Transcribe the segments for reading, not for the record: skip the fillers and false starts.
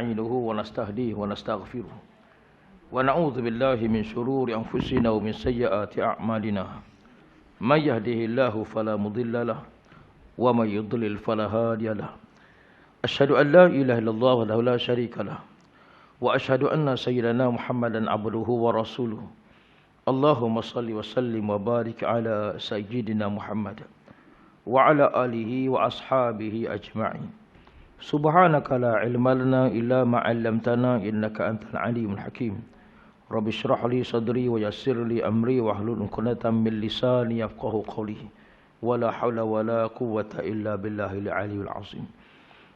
ونستعينه ونستهديه ونستغفره ونعوذ بالله من شرور أنفسنا ومن سيئات أعمالنا من يهده الله فلا مضل له ومن يضلل فلا هادي له أشهد أن لا إله إلا الله وحده لا شريك له وأشهد أن سيدنا محمدا عبده ورسوله اللهم صل وسلم وبارك على سيدنا محمد وعلى آله وأصحابه أجمعين سبحانك لا علم لنا إلا ما علمتنا إنك أنت العليم الحكيم رب اشرح لي صدري ويسر لي أمري واحلل عقدة من لساني يفقهوا قولي ولا حول ولا قوة إلا بالله العلي العظيم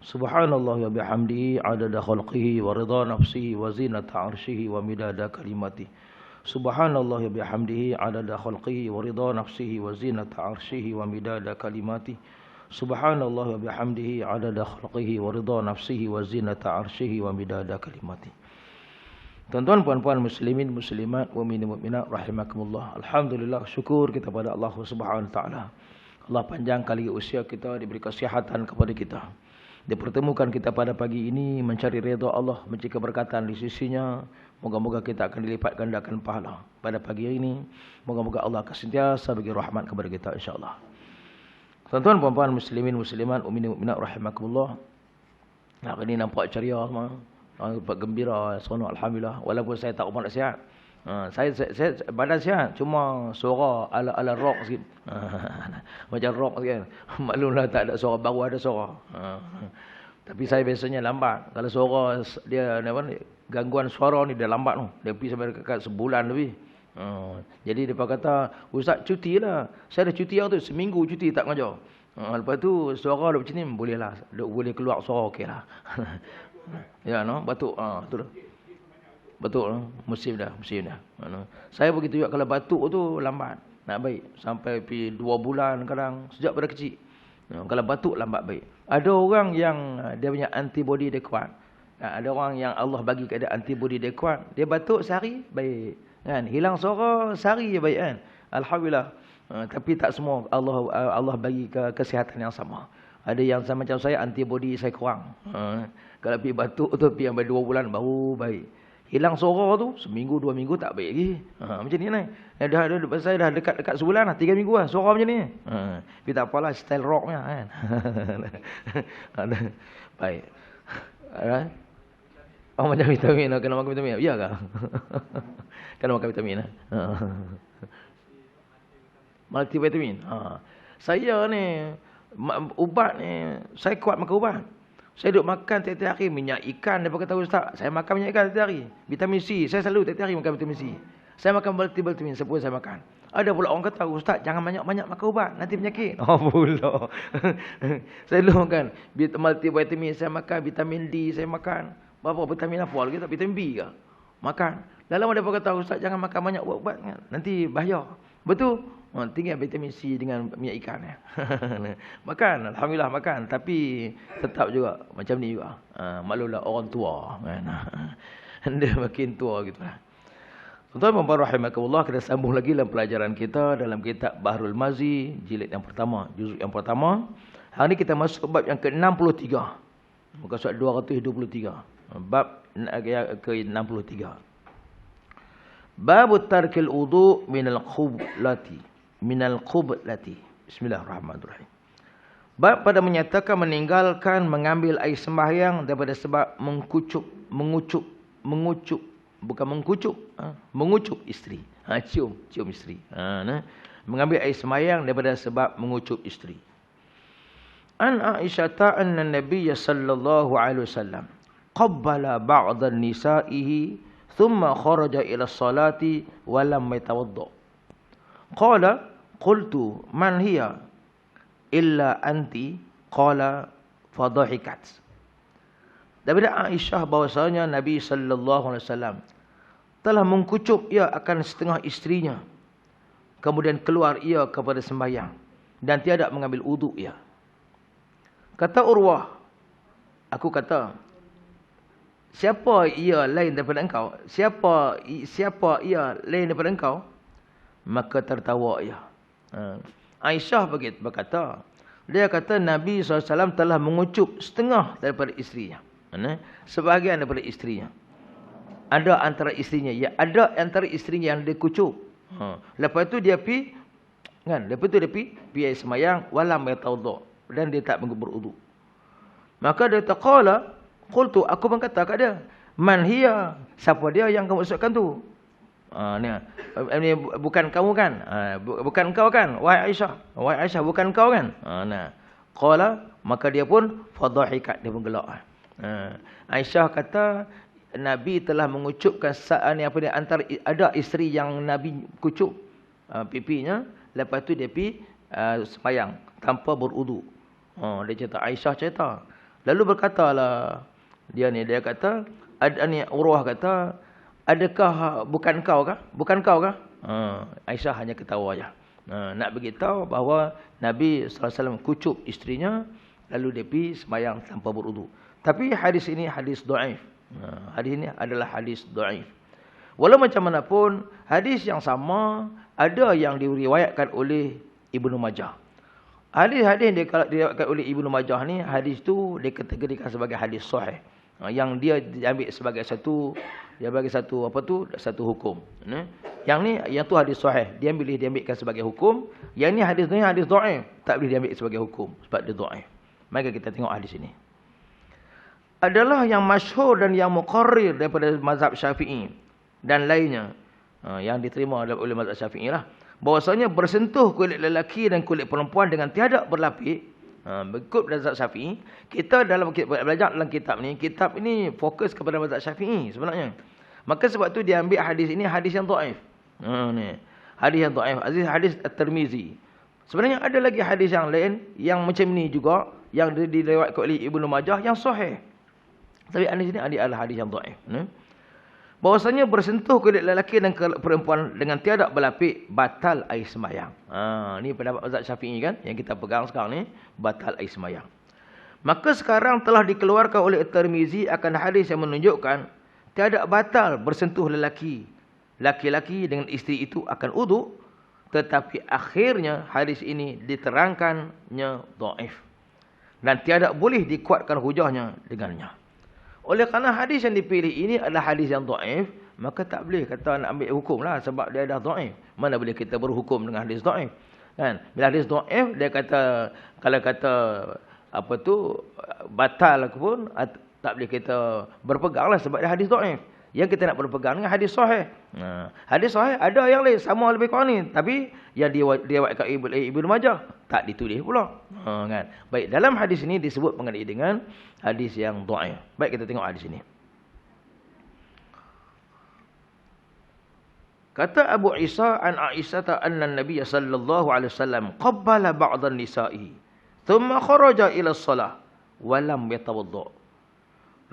سبحان الله وبحمده عدد خلقه ورضا نفسه وزينة عرشه ومداد كلماته سبحان الله وبحمده عدد خلقه ورضا نفسه وزينة عرشه ومداد كلماته سبحان الله وبحمده عدد خلقه ورضا نفسه وزينة عرشه ومداد كلماته. Tuan-tuan, puan-puan, muslimin, muslimat, mukminin, mukminat rahimakumullah. Alhamdulillah, syukur kita pada Allah Subhanahu wa taala. Allah panjangkan lagi usia kita, diberi kesihatan kepada kita. Dipertemukan kita pada pagi ini mencari redha Allah, mencari keberkatan di sisinya. Moga-moga kita akan dilipat gandakan pahala pada pagi ini. Moga-moga Allah akan sentiasa bagi rahmat kepada kita insya-Allah. Tuan-tuan, puan-puan, muslimin, muslimat, mukminin, mukminat rahimakumullah. Hari ini nampak ceria semua. Nampak gembira, seronok alhamdulillah. Walaupun saya tak umat sihat. Saya badan sihat, cuma suara ala rock sikit. Macam rock sikit kan. Maklumlah tak ada suara, baru ada suara. Tapi saya biasanya lambat. Kalau suara dia apa, gangguan suara ni dia lambat tu. Dia pergi sampai dekat sebulan lebih. Jadi dia kata, "Ustaz cuti lah." Saya dah cuti tu, seminggu cuti tak ngajar. Lepas tu suara dah macam ni, bolehlah. Boleh keluar suara okeylah. Ya, no, batuk. Betul. Betul, musim dah. Saya begitu juga kalau batuk tu lambat nak baik sampai pi 2 bulan kadang sejak pada kecil. Kalau batuk lambat baik. Ada orang yang dia punya antibody dia kuat. Ada orang yang Allah bagi keadaan antibody dia kuat, dia batuk sehari baik. Kan? Hilang suara sehari baik kan. Alhamdulillah. Tapi tak semua Allah bagi kesihatan yang sama. Ada yang sama macam saya, antibody saya kurang. Kalau pergi batuk tu pergi sampai 2 bulan baru baik. Hilang suara tu seminggu 2 minggu tak baik lagi. Macam ni lah. Saya dah dekat sebulan lah, 3 minggu lah suara macam ni. Tapi tak apalah, style rocknya kan. Baik. Oh, macam vitamin, kena makan vitamin. Ya ke? Kena makan vitamin. Multivitamin. Saya ni ubat ni, saya kuat makan ubat. Saya duduk makan tiap-tiap hari minyak ikan. Dia kata, "Ustaz, saya makan minyak ikan tiap-tiap hari. Vitamin C, saya selalu tiap-tiap hari makan vitamin C. Saya makan multivitamin, sepuluh saya makan." Ada pula orang kata, "Ustaz, jangan banyak-banyak makan ubat, nanti penyakit." Oh pula. Saya dulu makan multivitamin, saya makan vitamin D, saya makan. Berapa vitamin apa lagi tak? Vitamin B ke? Makan. Dalam ada pun kata, "Ustaz, jangan makan banyak ubat-ubat, nanti bahaya." Betul? Tinggal vitamin C dengan minyak ikan. Makan, alhamdulillah makan. Tapi tetap juga macam ni juga. Maklumlah orang tua. Kan? Dia makin tua gitu lah. Tuan-tuan, rahimakumullah, kita sambung lagi dalam pelajaran kita dalam kitab Bahrul Mazi, jilid yang pertama, juzuk yang pertama. Hari ini kita masuk bab yang ke-63. Muka surat 223. Bab ke-63. Bab tarkil wudu' minal qublati. Bismillahirrahmanirrahim. Bab pada menyatakan meninggalkan mengambil air sembahyang daripada sebab mengucup isteri. Cium isteri. Mengambil air sembahyang daripada sebab mengucup isteri. An Aisyah anna Nabiy sallallahu alaihi wasallam qabbala ba'd an-nisa'ihi thumma kharaja ila as-salati wa lam yatawadda. Qala qultu man hiya illa anti, qala fadhahikat. Daripada Aisyah bahwasanya Nabi sallallahu alaihi wasallam telah mengkucup ia akan setengah isterinya, kemudian keluar ia kepada sembahyang dan tiada mengambil wuduk ia. Kata Urwah, aku kata, siapa ia lain daripada engkau? Siapa ia lain daripada engkau? Maka tertawa ia. Aisyah berkata, dia kata Nabi SAW telah mengucup setengah daripada isterinya. Sebahagian daripada isterinya. Ada antara isterinya, ya ada antara isterinya yang dia kucuk. Lepas tu dia pi kan, lepas tu dia pi air semayang walam yatawadda, dan dia tak berwuduk. Maka dia taqala, qultu, aku pun kata kat dia, man hiya, siapa dia yang kamu maksudkan tu? Ni bukan kamu kan? Bukan kau kan? Wahai Aisyah, bukan kau kan? Qala, maka dia pun fadhahikat, dia pun gelak. Aisyah kata Nabi telah mengucupkan antara ada isteri yang Nabi kucup pipinya, lepas tu dia pergi sembahyang tanpa berwuduk. Dia cerita, Aisyah cerita. Lalu berkatalah dia kata, Urwah kata, adakah bukan kau kah? Aisyah hanya ketawa aja. Nak beritahu bahawa Nabi SAW kucup isterinya, lalu dia pergi sembahyang tanpa berwuduk. Tapi hadis ini hadis dhaif. Hadis ini adalah hadis dhaif. Walau macam mana pun, hadis yang sama ada yang diriwayatkan oleh Ibnu Majah. Hadis-hadis yang diriwayatkan oleh Ibnu Majah ni, hadis tu dikategorikan sebagai hadis sahih. Yang dia diambil sebagai satu hukum. Yang ni, yang tu hadis sahih, diambilkan sebagai hukum. Yang ni hadis dhaif, tak boleh diambil sebagai hukum sebab dia dhaif. Mari kita tengok hadis ini. Adalah yang masyhur dan yang muqarrir daripada mazhab Syafi'i dan lainnya, yang diterima oleh mazhab Syafi'i lah, bahwasanya bersentuh kulit lelaki dan kulit perempuan dengan tiada berlapik. Berikut mazhab Syafi'i, kita dalam belajar dalam kitab ni fokus kepada mazhab Syafi'i sebenarnya. Maka sebab tu dia ambil hadis ini, hadis yang dhaif. Hadis yang dhaif, hadis At-Tirmizi. Sebenarnya ada lagi hadis yang lain yang macam ni juga, yang diriwayatkan oleh Ibnu Majah yang sahih. Tapi hadis ini adalah hadis yang dhaif. Bahwasanya bersentuh kulit lelaki dan perempuan dengan tiada berlapik, batal air sembahyang. Ni pendapat mazhab Syafi'i kan, yang kita pegang sekarang ni, batal air sembahyang. Maka sekarang telah dikeluarkan oleh At-Tirmizi akan hadis yang menunjukkan tiada batal bersentuh laki-laki dengan isteri itu akan uduk, tetapi akhirnya hadis ini diterangkannya dhaif dan tiada boleh dikuatkan hujahnya dengannya. Oleh kerana hadis yang dipilih ini adalah hadis yang dhaif, maka tak boleh kata nak ambil hukum lah sebab dia dah dhaif. Mana boleh kita berhukum dengan hadis dhaif? Kan? Bila hadis dhaif, dia kata, kalau kata batal pun tak boleh kita berpegang lah sebab dia hadis dhaif. Yang kita nak berpegang dengan hadis sahih. Hadis sahih ada yang lain sama lebih kurang ni, tapi yang diriwayatkan Ibnu Majah tak ditulis pula. Kan? Baik, dalam hadis ini disebut mengenai dengan hadis yang dhaif. Baik, kita tengok hadis ini. Kata Abu Isa an Aisyah anna Nabiy sallallahu alaihi wasallam qabbala ba'd an-nisa'i thumma kharaja ila as-salah wa lam yatawadda.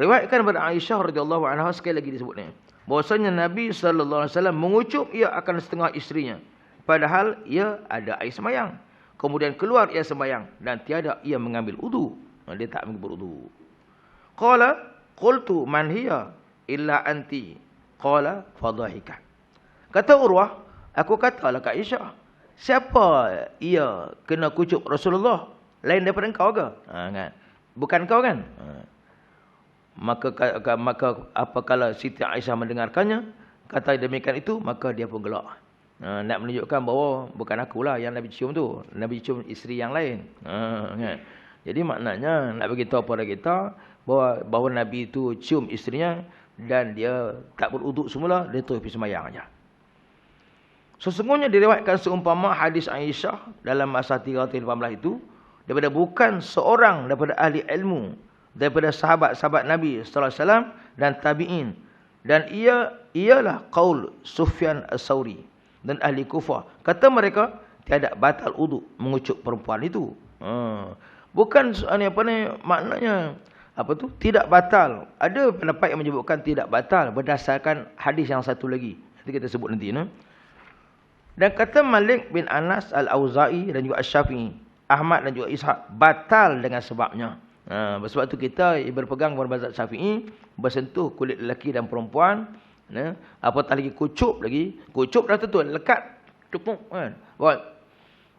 Riwayatkan daripada Aisyah radhiyallahu anha, sekali lagi disebutnya, bahwasanya Nabi sallallahu alaihi wasallam mengucup ia akan setengah isterinya padahal ia ada air sembahyang. Kemudian keluar ia sembahyang dan tiada ia mengambil wudu. Dia tak mengambil wudu. Qala qultu man hiya illa anti. Qala fadhahika. Kata Urwah, aku katalah kat Aisyah, siapa ia kena kucup Rasulullah lain daripada engkau ke? Kan? Bukan kau kan? Maka apakala Siti Aisyah mendengarkannya, kata demikian itu, maka dia pun gelak. Nak menunjukkan bahawa bukan akulah yang Nabi cium tu. Nabi cium isteri yang lain. Kan? Jadi maknanya nak beritahu kepada kita bahawa Nabi itu cium isterinya dan dia tak berwuduk semula, dia terus pergi sembahyang aja. Sesungguhnya diriwayatkan seumpama hadis Aisyah dalam masa 318 itu daripada bukan seorang daripada ahli ilmu, daripada sahabat-sahabat Nabi sallallahu alaihi wasallam dan tabi'in, dan ialah qaul Sufyan As-Sauri dan ahli Kufah. Kata mereka tiada batal wudu mengucup perempuan itu. Bukan maknanya tidak batal. Ada pendapat yang menyebutkan tidak batal berdasarkan hadis yang satu lagi. Nanti kita sebut nanti. Dan kata Malik bin Anas Al-Auza'i dan juga Asy-Syafi'i, Ahmad dan juga Ishaq, batal dengan sebabnya. Sebab tu kita berpegang kepada mazhab Syafi'i, bersentuh kulit lelaki dan perempuan, apatah lagi kucup dah tentu lekat tepuk kan.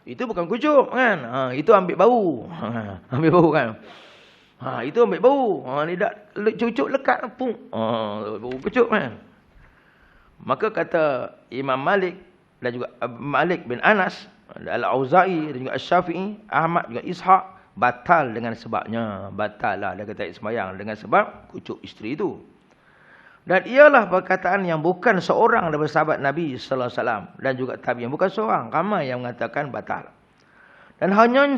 Itu bukan kucup kan. Itu ambil bau. Ambil bau kan. Itu ambil bau. Ni dah cucuk lekat pun. Bau cucuk kan. Maka kata Imam Malik dan juga Malik bin Anas, Al-Auza'i dan juga Asy-Syafi'i, Ahmad juga Ishaq, batal dengan sebabnya. Batal lah dia kata sembahyang dengan sebab kucuk isteri itu. Dan ialah perkataan yang bukan seorang daripada sahabat Nabi sallallahu alaihi wasallam dan juga tabi'in, bukan seorang, ramai yang mengatakan batal. Dan hanya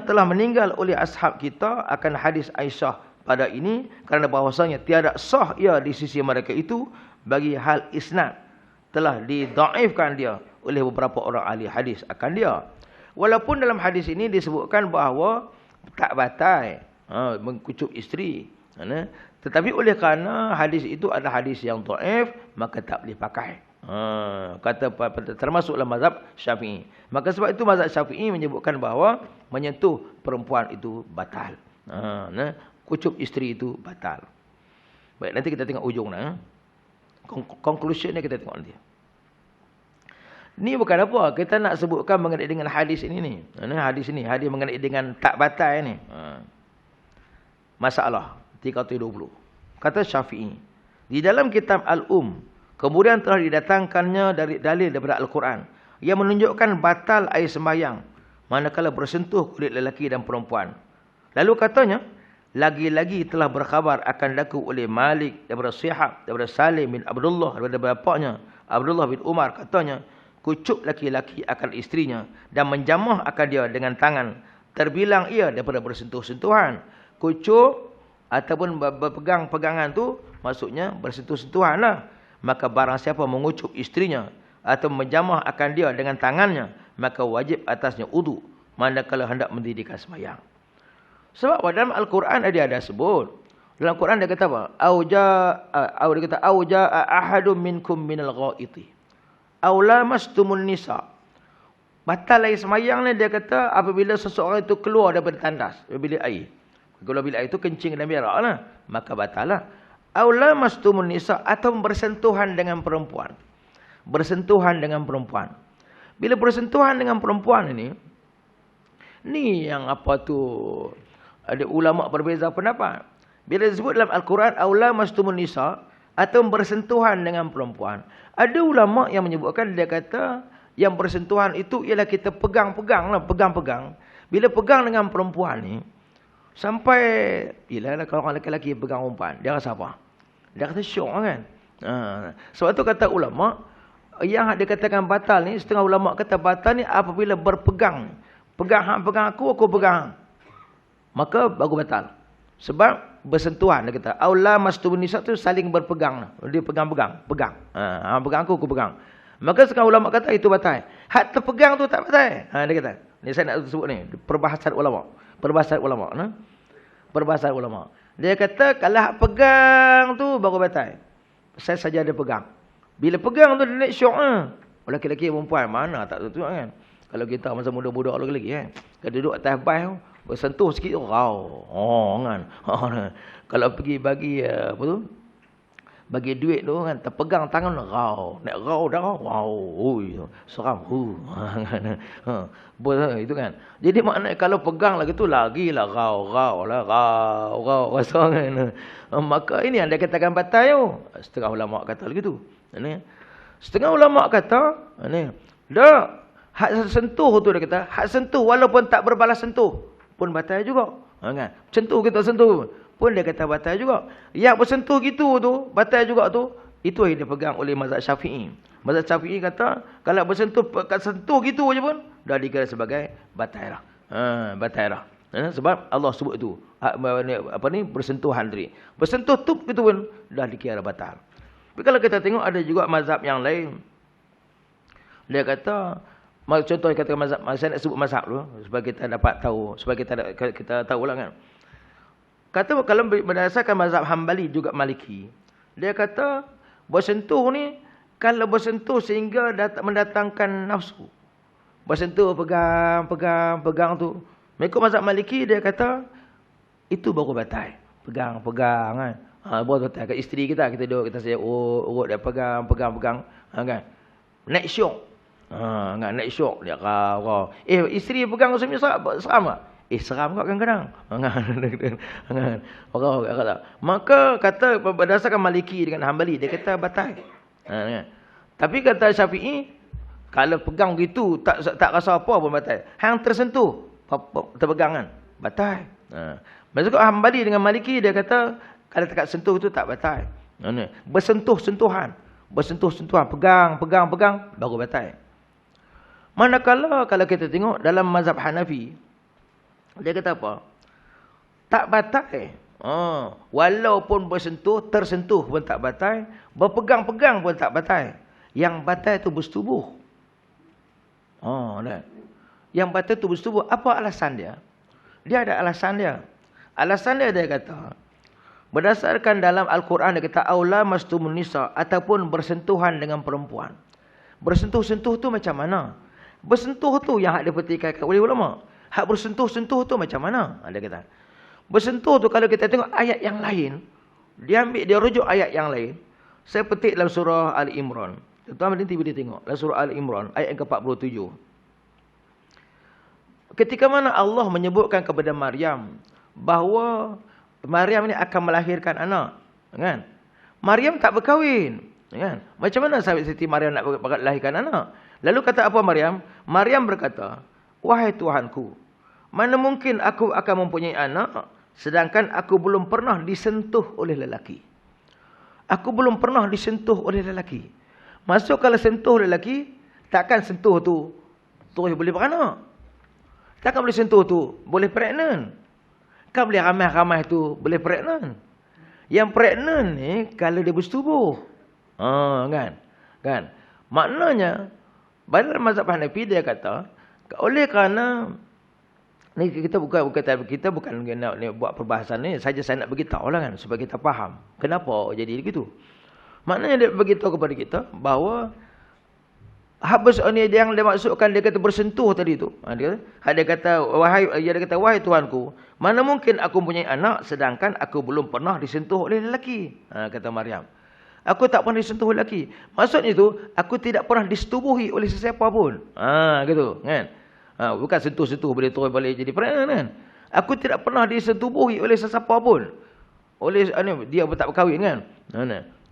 telah meninggal oleh ashab kita akan hadis Aisyah pada ini kerana bahawasanya tiada sah ia di sisi mereka itu bagi hal isnad, telah didhaifkan dia oleh beberapa orang ahli hadis akan dia. Walaupun dalam hadis ini disebutkan bahawa tak batal mengkucuk isteri, tetapi oleh kerana hadis itu adalah hadis yang dhaif, maka tak boleh pakai. Kata termasuklah mazhab Syafi'i. Maka sebab itu mazhab Syafi'i menyebutkan bahawa menyentuh perempuan itu batal. Kucuk isteri itu batal. Baik, nanti kita tengok ujung nah. Conclusion ni kita tengok nanti. Ni bukan apa, kita nak sebutkan mengenai dengan hadis ini ni. Hadis mengenai dengan tak batal ni. Masalah 320. Kata Syafi'i, di dalam kitab kemudian telah didatangkannya dari dalil daripada Al-Quran yang menunjukkan batal air sembahyang manakala bersentuh kulit lelaki dan perempuan. Lalu katanya, lagi-lagi telah berkhabar akan daku oleh Malik daripada Syihab, daripada Salim bin Abdullah, daripada bapaknya Abdullah bin Umar, katanya, kucuk laki-laki akan isterinya dan menjamah akan dia dengan tangan, terbilang ia daripada bersentuh-sentuhan. Kucuk ataupun berpegang-pegangan tu maksudnya bersentuh-sentuhan lah. Maka barang siapa mengucup isterinya atau menjamah akan dia dengan tangannya, maka wajib atasnya wudu manakala hendak mendirikan sembahyang. Sebab dalam Al-Quran ada sebut. Dalam Quran dia kata apa? Auja ahadum minkum minal ghaiti aw lamastumun nisa. Batal air sembahyang ni dia kata apabila seseorang itu keluar daripada tandas, bila air. Kalau bila air itu kencing dan berak lah, maka batal lah. Aw lamastumun nisa, atau bersentuhan dengan perempuan. Bersentuhan dengan perempuan. Bila bersentuhan dengan perempuan ini, ni yang apa tu, ada ulama berbeza pendapat. Bila disebut dalam Al-Quran aw lamastumun nisa, atau bersentuhan dengan perempuan, ada ulama yang menyebutkan, dia kata yang bersentuhan itu ialah kita pegang-pegang lah, pegang-pegang. Bila pegang dengan perempuan ni, sampai ialah kalau orang lelaki pegang perempuan, dia rasa apa? Dia kata syok kan. Sebab tu kata ulama yang dikatakan batal ni, setengah ulama kata batal ni apabila berpegang. Pegang aku pegang. Maka baru batal. Sebab bersentuhan, dia kata aula mastubun nisa tu saling berpegang. Dia pegang-pegang, pegang. Pegang aku pegang. Maka sekarang ulama kata itu batal. Hak terpegang tu tak batal. Dia kata. Ni saya nak sebut ni, perbahasan ulama. Perbahasan ulama. Dia kata kalau hak pegang tu baru batal. Saya saja ada pegang. Bila pegang tu dia naik syok lelaki-lelaki perempuan mana tak tahu kan. Kalau kita masa muda-muda lagi kan. Kalau duduk atas bas tu, bersentuh sikit rau. Kan. Kalau pergi bagi apa tu? Bagi duit tu kan, terpegang tangan rau. Nak rau dah rau. Oi, seram. Itu kan. Jadi maknanya kalau pegang lagi tu lagilah rau rasa kan. Maka ini yang dia katakan batal tu. Setengah ulama kata lagi tu. Setengah ulama kata dah hak sentuh tu, dia kata hak sentuh walaupun tak berbalas sentuh pun batal juga. Kan? Sentuh kita sentuh pun dia kata batal juga. Yang bersentuh gitu tu batal juga tu. Itu yang dipegang oleh mazhab Syafi'i. Mazhab Syafi'i kata kalau sentuh gitu aja pun dah dikira sebagai batal lah. Batal lah. Sebab Allah sebut itu bersentuhan tadi. Bersentuh tup gitu pun dah dikira batal. Tapi kalau kita tengok ada juga mazhab yang lain. Dia kata, contoh kata mazhab, saya nak sebut mazhab dulu supaya kita dapat tahu, supaya kita tahulah kan. Kata kalau berdasarkan mazhab Hambali juga Maliki, dia kata bersentuh ni kalau bersentuh sehingga mendatangkan nafsu. Bersentuh pegang tu. Mengikut mazhab Maliki dia kata itu baru batal. Pegang kan. Baru batal. Kat isteri kita duduk, kita saya urut dia pegang kan. Naik syok. Naik syok dia kau. Isteri pegang suami seram tak? Seram kau kadang-kadang. Orang kata. Maka kata berdasarkan Maliki dengan Hambali, dia kata batal. Tapi kata Syafi'i, kalau pegang gitu tak rasa apa pun batal. Hang tersentuh, terpegang kan, batal. Maksud Hambali dengan Maliki, dia kata kalau tak sentuh itu tak batal. Bersentuh-sentuhan, pegang, baru batal. Manakala kalau kita tengok dalam mazhab Hanafi, dia kata apa? Tak batal. Walaupun tersentuh pun tak batal, berpegang-pegang pun tak batal. Yang batal itu bersetubuh. Yang batal itu bersetubuh. Apa alasan dia? Dia ada alasan dia. Alasan dia kata, berdasarkan dalam Al-Quran dia kata aula mastumun nisa, ataupun bersentuhan dengan perempuan. Bersentuh-sentuh tu macam mana? Bersentuh tu yang hak dipertikaikan oleh ulama. Hak bersentuh-sentuh tu macam mana? Dia kata. Bersentuh tu kalau kita tengok ayat yang lain, dia rujuk ayat yang lain. Saya petik dalam surah Ali Imran. Tuan-tuan nanti boleh tengok dalam surah Ali Imran ayat yang ke-47. Ketika mana Allah menyebutkan kepada Maryam bahawa Maryam ni akan melahirkan anak, kan? Maryam tak berkahwin, kan? Macam mana sahabat Siti Maryam nak melahirkan anak? Lalu kata apa Maryam? Maryam berkata, wahai Tuhanku, mana mungkin aku akan mempunyai anak sedangkan aku belum pernah disentuh oleh lelaki. Aku belum pernah disentuh oleh lelaki. Maksud kalau sentuh lelaki, takkan sentuh tu terus boleh beranak. Takkan boleh sentuh tu boleh pregnant. Kan boleh ramai-ramai tu boleh pregnant. Yang pregnant ni kalau dia bersetubuh. Kan? Maknanya dalam mazhab Hanafi dia kata, oleh kerana ni kita bukan nak buat perbahasan ni, saja saya nak beritahu lah kan supaya kita faham kenapa jadi begitu. Maknanya dia beritahu kepada kita bahawa habis ni yang dia maksudkan, dia kata bersentuh tadi tu. Dia kata wahai Tuhanku, mana mungkin aku mempunyai anak sedangkan aku belum pernah disentuh oleh lelaki. Kata Maryam. Aku tak pernah disentuh lelaki. Maksudnya itu, aku tidak pernah disetubuhi oleh sesiapa pun. Gitu, kan? Bukan sentuh-sentuh boleh terus balik jadi pregnant, kan? Aku tidak pernah disetubuhi oleh sesiapa pun. Oleh dia tak berkahwin, kan?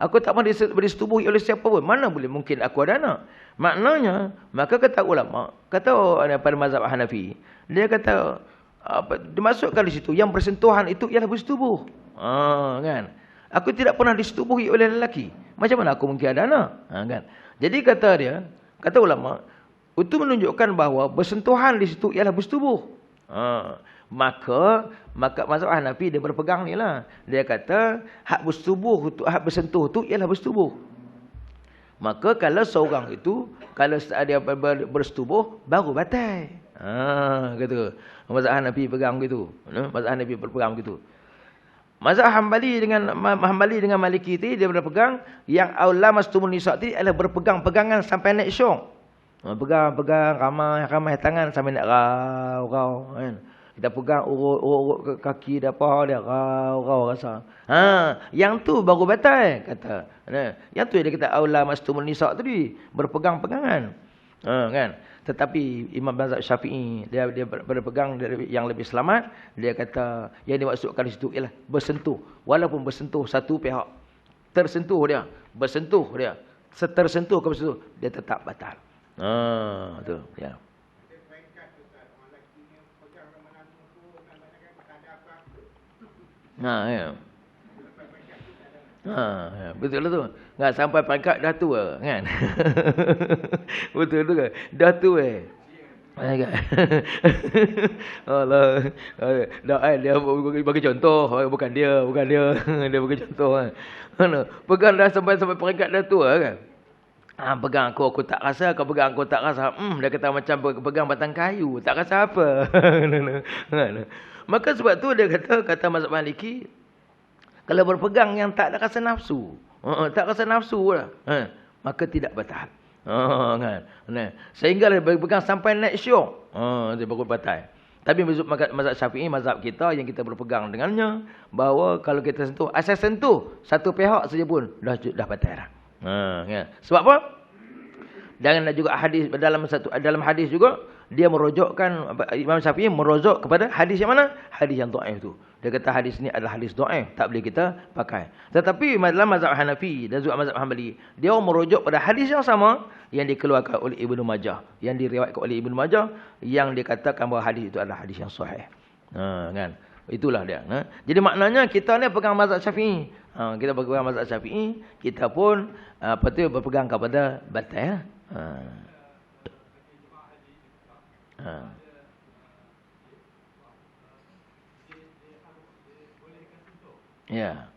Aku tak pernah disetubuhi oleh siapa pun. Mana boleh mungkin aku ada anak? Maknanya, maka kata ulama, kata pada mazhab Hanafi, dia kata dimasukkan di situ yang bersentuhan itu ialah bersetubuh. Kan? Aku tidak pernah disetubuhi oleh lelaki. Macam mana aku mungkin ada anak? Kan? Jadi kata ulama, itu menunjukkan bahawa bersentuhan di situ ialah bersetubuh. Maka mazhab Hanafi dia berpegang ni lah. Dia kata hak bersentuh tu ialah bersetubuh. Maka kalau seorang itu, kalau dia bersetubuh, baru batal. Gitu. Mazhab Hanafi pegang gitu. Mazhab Hanafi berpegang gitu. Mazhab Hambali dengan Maliki itu dia berpegang yang aula mastumun nisa itu adalah berpegang-pegangan sampai naik syok. Pegang ramai tangan sampai nak rau kan. Kita pegang urut kaki dah paha dia rau rasa. Yang tu baru batal kata. Yang tu dia kata aula mastumun nisa tadi, berpegang-pegangan. Kan? Tetapi Imam mazhab Syafi'i dia berpegang yang lebih selamat. Dia kata yang dimaksudkan di situ ialah bersentuh. Walaupun bersentuh satu pihak, tersentuh dia, bersentuh dia, tersentuh ke bersentuh, dia tetap batal. Tu ya. Ya. Betul lah tu. Enggak sampai pangkat dah tua kan. Betul tu kan. Dah tua. Allah. Dia bagi contoh, bukan dia. Dia bagi contoh kan. Pegang dah sampai peringkat dah tua kan. Pegang aku tak rasa, kau pegang aku tak rasa. Dia kata macam pegang batang kayu, tak rasa apa. Maka sebab tu dia kata mazhab Maliki, kalau berpegang yang tak ada rasa nafsu, tak rasa nafsu lah, maka tidak batal. Kan? Sehingga dia berpegang sampai naik syok, dia baru batal. Tapi mazhab Syafi'i, mazhab kita yang kita berpegang dengannya, bahawa kalau kita sentuh, asal sentuh satu pihak saja pun dah batal dah. Kan? Sebab apa? Dan juga hadis dalam hadis juga Dia merujukkan, Imam Syafi'i merujuk kepada hadis yang mana? Hadis yang dhaif tu. Dia kata hadis ni adalah hadis dhaif, tak boleh kita pakai. Tetapi dalam mazhab Hanafi dan juga mazhab Hanbali, dia merujuk pada hadis yang sama yang dikeluarkan oleh Ibnu Majah, yang diriwayatkan oleh Ibnu Majah, yang dikatakan bahawa hadis itu adalah hadis yang sahih. Kan? Itulah dia. Jadi maknanya kita ni pegang mazhab Syafi'i. Kita pegang mazhab Syafi'i, kita pun berpegang kepada batal. Ya.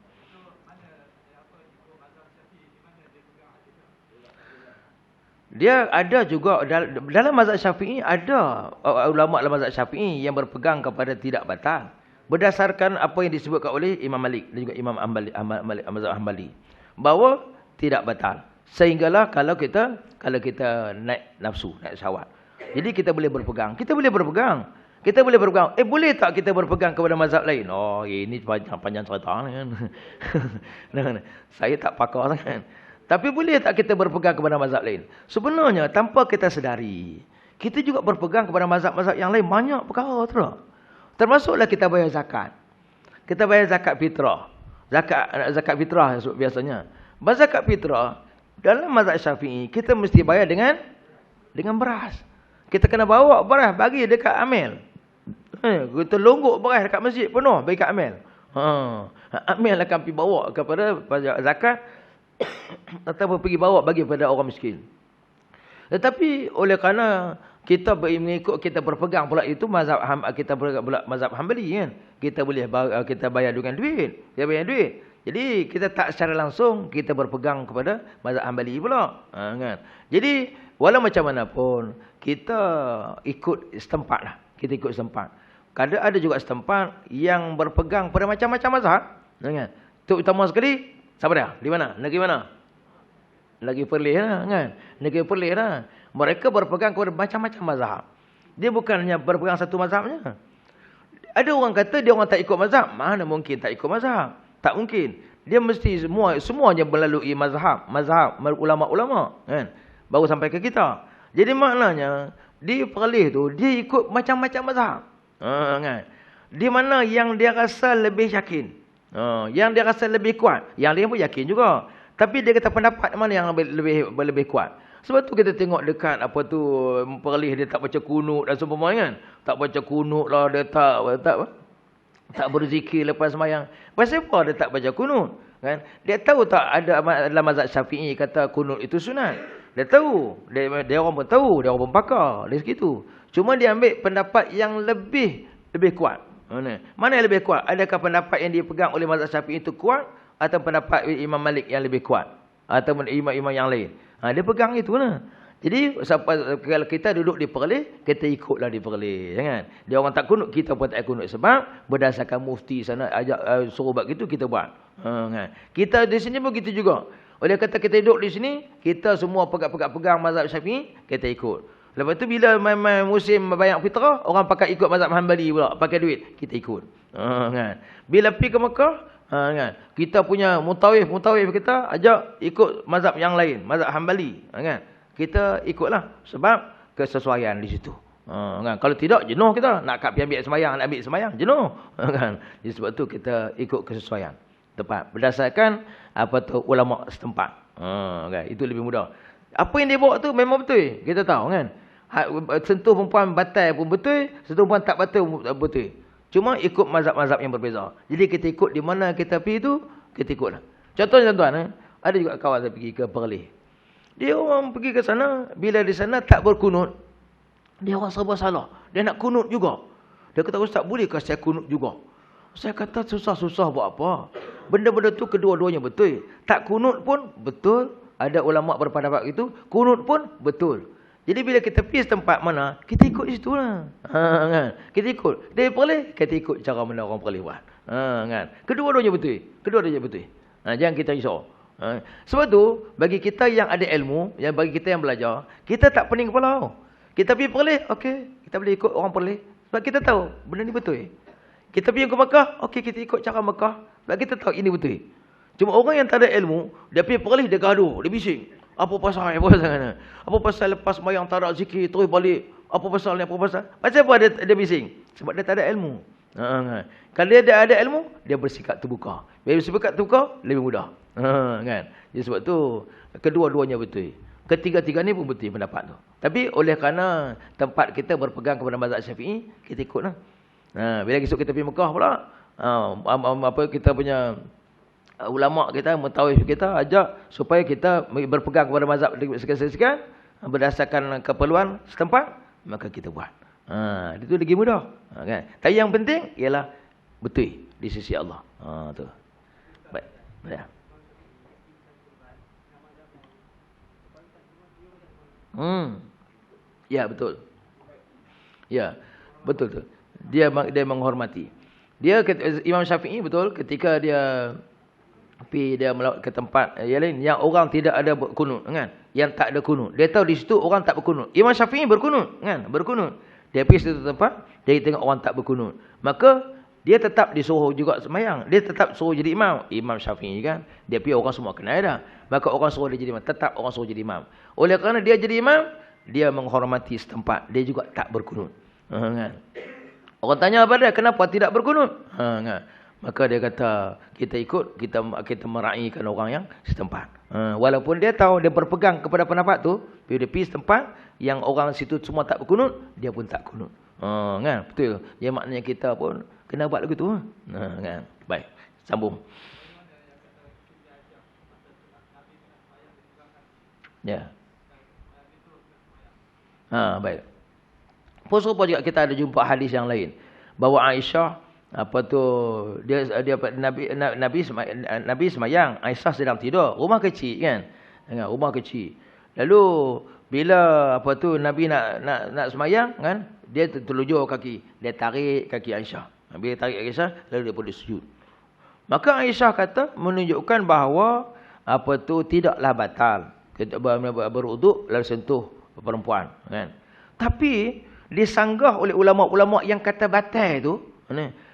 Dia ada juga dalam mazhab Syafi'i, ada ulama dalam mazhab Syafi'i yang berpegang kepada tidak batal berdasarkan apa yang disebutkan oleh Imam Malik dan juga Imam mazhab Hanbali, bahawa tidak batal. Sehinggalah kalau kita naik nafsu, naik syahwat. Jadi kita boleh berpegang. Kita boleh berpegang. Boleh tak kita berpegang kepada mazhab lain? Oh, ini panjang cerita kan. Saya tak pakar sangat. Tapi boleh tak kita berpegang kepada mazhab lain? Sebenarnya tanpa kita sedari, kita juga berpegang kepada mazhab-mazhab yang lain banyak perkara tu. Termasuklah kita bayar zakat. Kita bayar zakat fitrah. Zakat fitrah biasanya. Zakat fitrah dalam mazhab Syafi'i kita mesti bayar dengan beras. Kita kena bawa beras bagi dekat amil. Kita longgok beras dekat masjid penuh bagi kat amil. Amil akan pergi bawa kepada zakat ataupun pergi bawa bagi pada orang miskin. Tetapi oleh kerana kita mengikut, kita berpegang pula itu mazhab kita pula mazhab Hanbali kan. Kita boleh kita bayar dengan duit. Kita bayar duit. Jadi kita tak secara langsung kita berpegang kepada mazhab Hanbali pula. Kan. Jadi walau macam mana pun kita ikut setempat lah. Kita ikut setempat. Kadang ada juga setempat yang berpegang pada macam-macam mazhab. Kan. Terutama sekali, siapa dia? Di mana? Negeri mana? Lagi Perlis lah kan. Negeri Perlis lah. Mereka berpegang kepada macam-macam mazhab. Dia bukannya berpegang satu mazhabnya. Ada orang kata dia orang tak ikut mazhab. Mana mungkin tak ikut mazhab? Tak mungkin. Dia mesti semuanya melalui mazhab ulama-ulama kan. Baru sampai ke kita. Jadi maknanya di Perlis tu dia ikut macam-macam mazhab. Kan. Di mana yang dia rasa lebih yakin. Yang dia rasa lebih kuat. Yang lain pun yakin juga. Tapi dia kata pendapat mana yang lebih kuat. Sebab tu kita tengok dekat apa tu Perlis dia tak baca kunut dan seumpamanya kan. Tak baca kunut lah, dia tak berzikir lepas sembahyang. Pasal apa dia tak baca kunut? Kan? Dia tahu tak ada dalam mazhab Syafi'i kata kunut itu sunat. Dia tahu. Dia orang pun tahu, dia orang pun pakar dari situ. Cuma dia ambil pendapat yang lebih kuat. Mana yang lebih kuat? Adakah pendapat yang dipegang oleh mazhab Syafi'i itu kuat atau pendapat Imam Malik yang lebih kuat atau imam-imam yang lain? Dia pegang itu lah. Jadi kalau kita duduk di Perlis, kita ikutlah di Perlis, jangan. Dia orang tak kunut, kita pun tak kunut sebab berdasarkan mufti sana ajak suruh buat gitu, kita buat. Kan. Kita di sini pun gitu juga. Oleh kata kita duduk di sini, kita semua pegang mazhab Syafi'i, kita ikut. Lepas tu bila musim bayar fitrah, orang pakai ikut mazhab Hanbali pula, pakai duit, kita ikut. Kan. Bila pergi ke Mekah, kan, kita punya mutawif kita ajak ikut mazhab yang lain, mazhab Hanbali, kan. Kita ikutlah sebab kesesuaian di situ. Kan. Kalau tidak jenuh kita, nak ambil sembahyang, jenuh. Kan. Jadi sebab tu kita ikut kesesuaian tepat berdasarkan apa tu ulama setempat. Kan. Itu lebih mudah. Apa yang dia bawa tu memang betul. Kita tahu kan. Sentuh perempuan batal pun betul, sentuh perempuan tak batal pun betul. Cuma ikut mazhab-mazhab yang berbeza. Jadi kita ikut di mana kita pergi tu, kita ikutlah. Contohnya tuan-tuan, ada juga kawan saya pergi ke Perlis. Dia orang pergi ke sana, bila di sana tak berkunut, dia orang serba salah. Dia nak kunut juga. Dia kata, Ustaz, bolehkah saya kunut juga? Saya kata, susah-susah buat apa? Benda-benda tu kedua-duanya betul. Tak kunut pun betul. Ada ulama' berpendapat itu, kunut pun betul. Jadi bila kita pergi tempat mana, kita ikut situ lah. Kan? Kita ikut. Dia Perlis, kita ikut cara mana orang Perlis buat. Kan? Kedua-duanya betul. Jangan kita risau. Sebab tu, bagi kita yang ada ilmu, bagi kita yang belajar, kita tak pening kepala. Kita pergi Perlis, okey. Kita boleh ikut orang Perlis. Sebab kita tahu, benda ni betul. Kita pergi ke Mekah, okey, kita ikut cara Mekah. Sebab kita tahu ini betul. Cuma orang yang tak ada ilmu, dia pergi Perlis, dia gaduh, dia bising. Apa pasal lepas sembahyang tak ada zikir, terus balik. Apa pasal ni, apa pasal? Pasal apa dia bising? Sebab dia tak ada ilmu. Kan? Kalau dia ada ilmu, dia bersikap terbuka. Bila bersikap terbuka, lebih mudah. Kan? Jadi sebab tu, kedua-duanya betul. Ketiga-tiga ni pun betul pendapat tu. Tapi oleh kerana tempat kita berpegang kepada mazhab Syafi'i, kita ikutlah. Bila esok kita pergi Mekah pula, apa kita punya ulama kita, mutawif kita ajak supaya kita berpegang kepada mazhab sekian-sekian berdasarkan keperluan setempat, maka kita buat. Itu lagi mudah. Kan? Tapi yang penting ialah betul di sisi Allah. Tu. Baik. Ya. Ya, betul. Ya, betul tu. Dia menghormati. Imam Syafi'i betul ketika dia pergi ke tempat yang lain yang orang tidak ada berkunut kan, yang tak ada kunut. Dia tahu di situ orang tak berkunut. Imam Syafi'i berkunut kan, berkunut. Dia pergi situ tempat, dia tengok orang tak berkunut. Maka dia tetap disuruh juga sembahyang. Dia tetap suruh jadi imam. Imam Syafi'i kan, dia pergi orang semua kenal dah. Maka orang suruh dia jadi imam, tetap orang suruh jadi imam. Oleh kerana dia jadi imam, dia menghormati setempat. Dia juga tak berkunut. Kan? Orang tanya apa dia, kenapa tidak berkunut? Kan? Maka dia kata, kita ikut, kita meraihkan orang yang setempat. Walaupun dia tahu, dia berpegang kepada pendapat tu, bila dia pergi setempat, yang orang situ semua tak berkunut, dia pun tak kunut. Kan? Betul. Dia maknanya kita pun kena buat begitu. Kan? Baik, sambung. Ya. Baik. Pun serupa juga kita ada jumpa hadis yang lain. Bahawa Aisyah, Nabi semayang, Aisyah sedang tidur. Rumah kecil kan? Rumah kecil. Lalu bila Nabi nak semayang kan, dia terlujur kaki, dia tarik kaki Aisyah. Bila tarik kaki Aisyah, lalu dia boleh sujud. Maka Aisyah kata menunjukkan bahawa tidaklah batal kita berwuduk lalu sentuh perempuan kan. Tapi disanggah oleh ulama-ulama yang kata batal tu,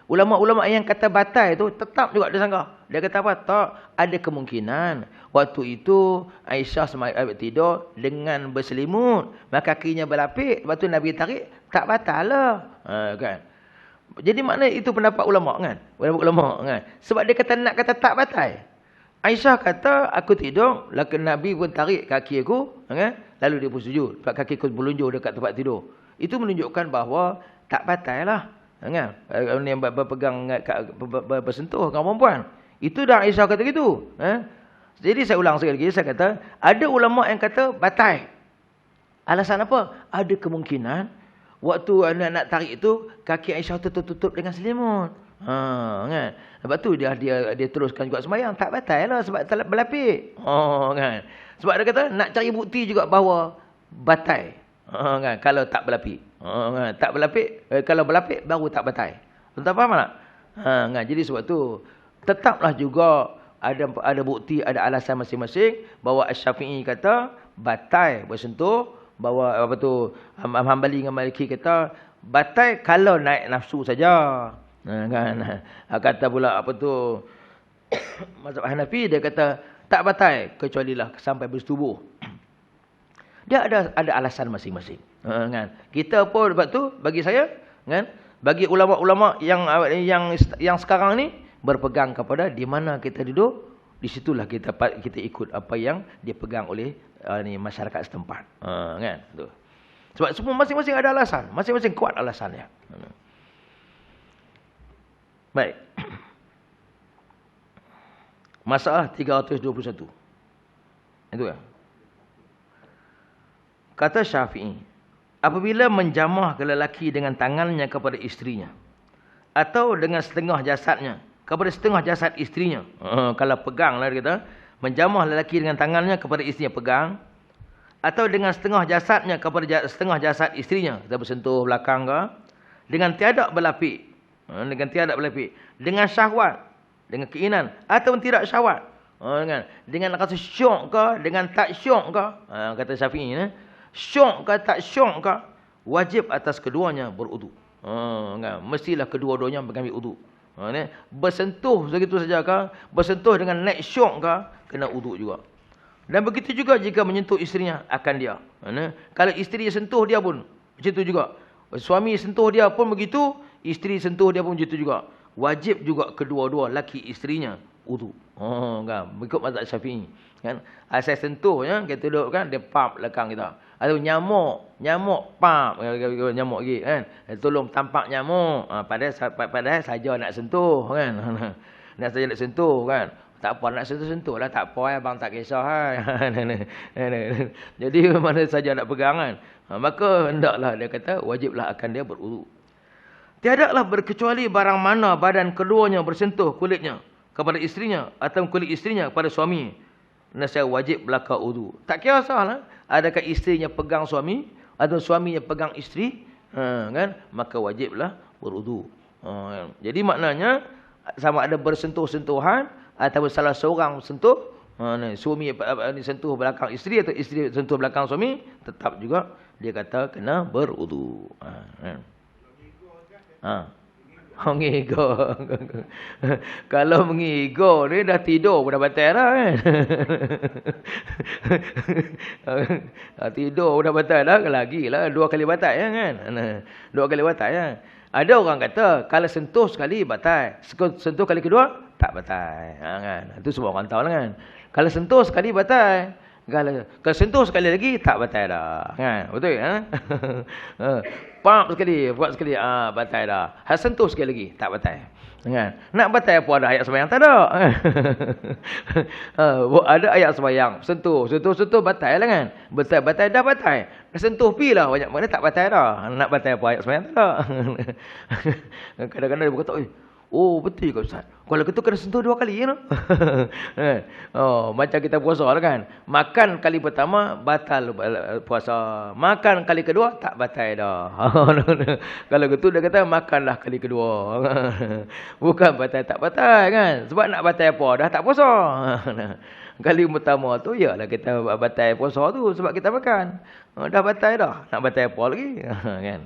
ulama-ulama yang kata batal tu tetap juga disanggah. Dia kata apa? Tak ada kemungkinan waktu itu Aisyah tidur dengan berselimut, maka kakinya berlapik, lepas tu Nabi tarik, tak batal lah. Kan? Jadi maknanya itu pendapat ulama kan? Ulama kan? Sebab dia kata tak batal. Aisyah kata, aku tidur, lalu Nabi pun tarik kaki aku, kan? Lalu dia pun sujud. Sebab kaki aku berlunjur dekat tempat tidur. Itu menunjukkan bahawa tak batal lah. Kan? Yang berpegang, bersentuh dengan perempuan. Itu dah Aisyah kata gitu. Jadi saya ulang sekali lagi, saya kata, ada ulama yang kata batal. Alasan apa? Ada kemungkinan, waktu nak tarik itu, kaki Aisyah tertutup dengan selimut. Kan? Lepas tu dia teruskan juga sembahyang, tak batal lah sebab tak berlapik. Kan? Sebab dia kata nak cari bukti juga bahawa batal. Kan? Kalau tak berlapik. Kan? Tak berlapik, kalau berlapik baru tak batal. Tuan faham tak? Kan? Jadi sebab tu tetaplah juga ada bukti, ada alasan masing-masing bahawa Asy-Syafi'i kata batal bersentuh, bahawa Hambali dengan Maliki kata batal kalau naik nafsu saja. Kan? Kata pula mazhab Hanafi dia kata tak batal kecuali lah sampai bersetubuh. Dia ada alasan masing-masing. Kan? Kita pun sebab tu bagi saya kan, bagi ulama-ulama yang sekarang ni berpegang kepada di mana kita duduk, di situlah kita ikut apa yang dipegang oleh masyarakat setempat. Kan? Tu. Sebab semua masing-masing ada alasan, masing-masing kuat alasannya. Baik. Masalah 321. Itu ya. Kata Syafi'i, apabila menjamah ke lelaki dengan tangannya kepada isterinya atau dengan setengah jasadnya kepada setengah jasad isterinya. Kalau pegang lah kita, menjamah lelaki dengan tangannya kepada isterinya, pegang, atau dengan setengah jasadnya kepada setengah jasad isterinya, kita bersentuh belakang ke, dengan tiada berlapik. Dengan syahwat, dengan keinginan, atau tidak syahwat. Dengan rasa syok ke, dengan tak syok ke. Kata Syafi'i, syok ke tak syok ke, wajib atas keduanya berwuduk. Mestilah kedua-duanya mengambil wuduk. Bersentuh segitu saja ke, bersentuh dengan naik syok ke, kena wuduk juga. Dan begitu juga jika menyentuh isterinya akan dia. Kalau isteri sentuh dia pun, Macam tu juga. Suami sentuh dia pun begitu, isteri sentuh dia pun begitu juga. Wajib juga kedua-dua laki isterinya wudu. Kan? Ikut mazhab Syafi'i. Kan? Asal sentuh ya, kita duduk kan, dia pap belakang kita. Atau nyamuk pap, nyamuk lagi kan. Tolong tampak nyamuk. Padahal saja nak sentuh kan. Nak saja nak sentuh kan. Tak apa nak sentuh-sentuh lah, tak apa abang tak kisah kan. Jadi mana saja nak pegang kan. Maka hendaklah dia kata wajiblah akan dia berwudu. Tiadalah berkecuali barang mana badan keduanya bersentuh kulitnya kepada isterinya atau kulit isterinya kepada suami. Nasihat wajib belaka wudu. Tak kira salah. Adakah isterinya pegang suami atau suaminya pegang isteri, kan? Maka wajiblah berwudu. Jadi maknanya sama ada bersentuh-sentuhan atau salah seorang sentuh, suami sentuh belakang isteri atau isteri sentuh belakang suami, tetap juga dia kata kena berwudu. Mengigo. Kalau mengigo ni dah tidur pun dah batal dah kan. Tidur pun dah batal dah, lagilah 2 kali batal ya kan. 2 kali batal ya. Ada orang kata kalau sentuh sekali batal, sentuh kali kedua tak batal. Kan. Itu semua orang tahu lah kan. Kalau sentuh sekali batal, kalau sentuh sekali lagi tak batal dah. Kan? Betul kan? Pak sekali, buat sekali, batal dah. Hal sentuh sekali lagi tak batal. Kan? Nak batal apa ada ayat sembahyang tak ada. Ada ayat sembahyang, sentuh batal lah kan. Batal dah batal. Sentuh pilah banyak mana tak batal dah. Nak batal apa ayat sembahyang tak ada. Kadang-kadang dia berkata, oh betul ke Ustaz? Kalau gitu kena sentuh 2 kali ya. Macam kita puasa lah kan. Makan kali pertama batal puasa. Makan kali kedua tak batal dah. Kalau gitu dia kata makanlah kali kedua. Bukan batal tak batal kan. Sebab nak batal apa dah tak puasa. Kali pertama tu yalah kita batal puasa tu sebab kita makan. Dah batal dah. Nak batal apa lagi? Kan.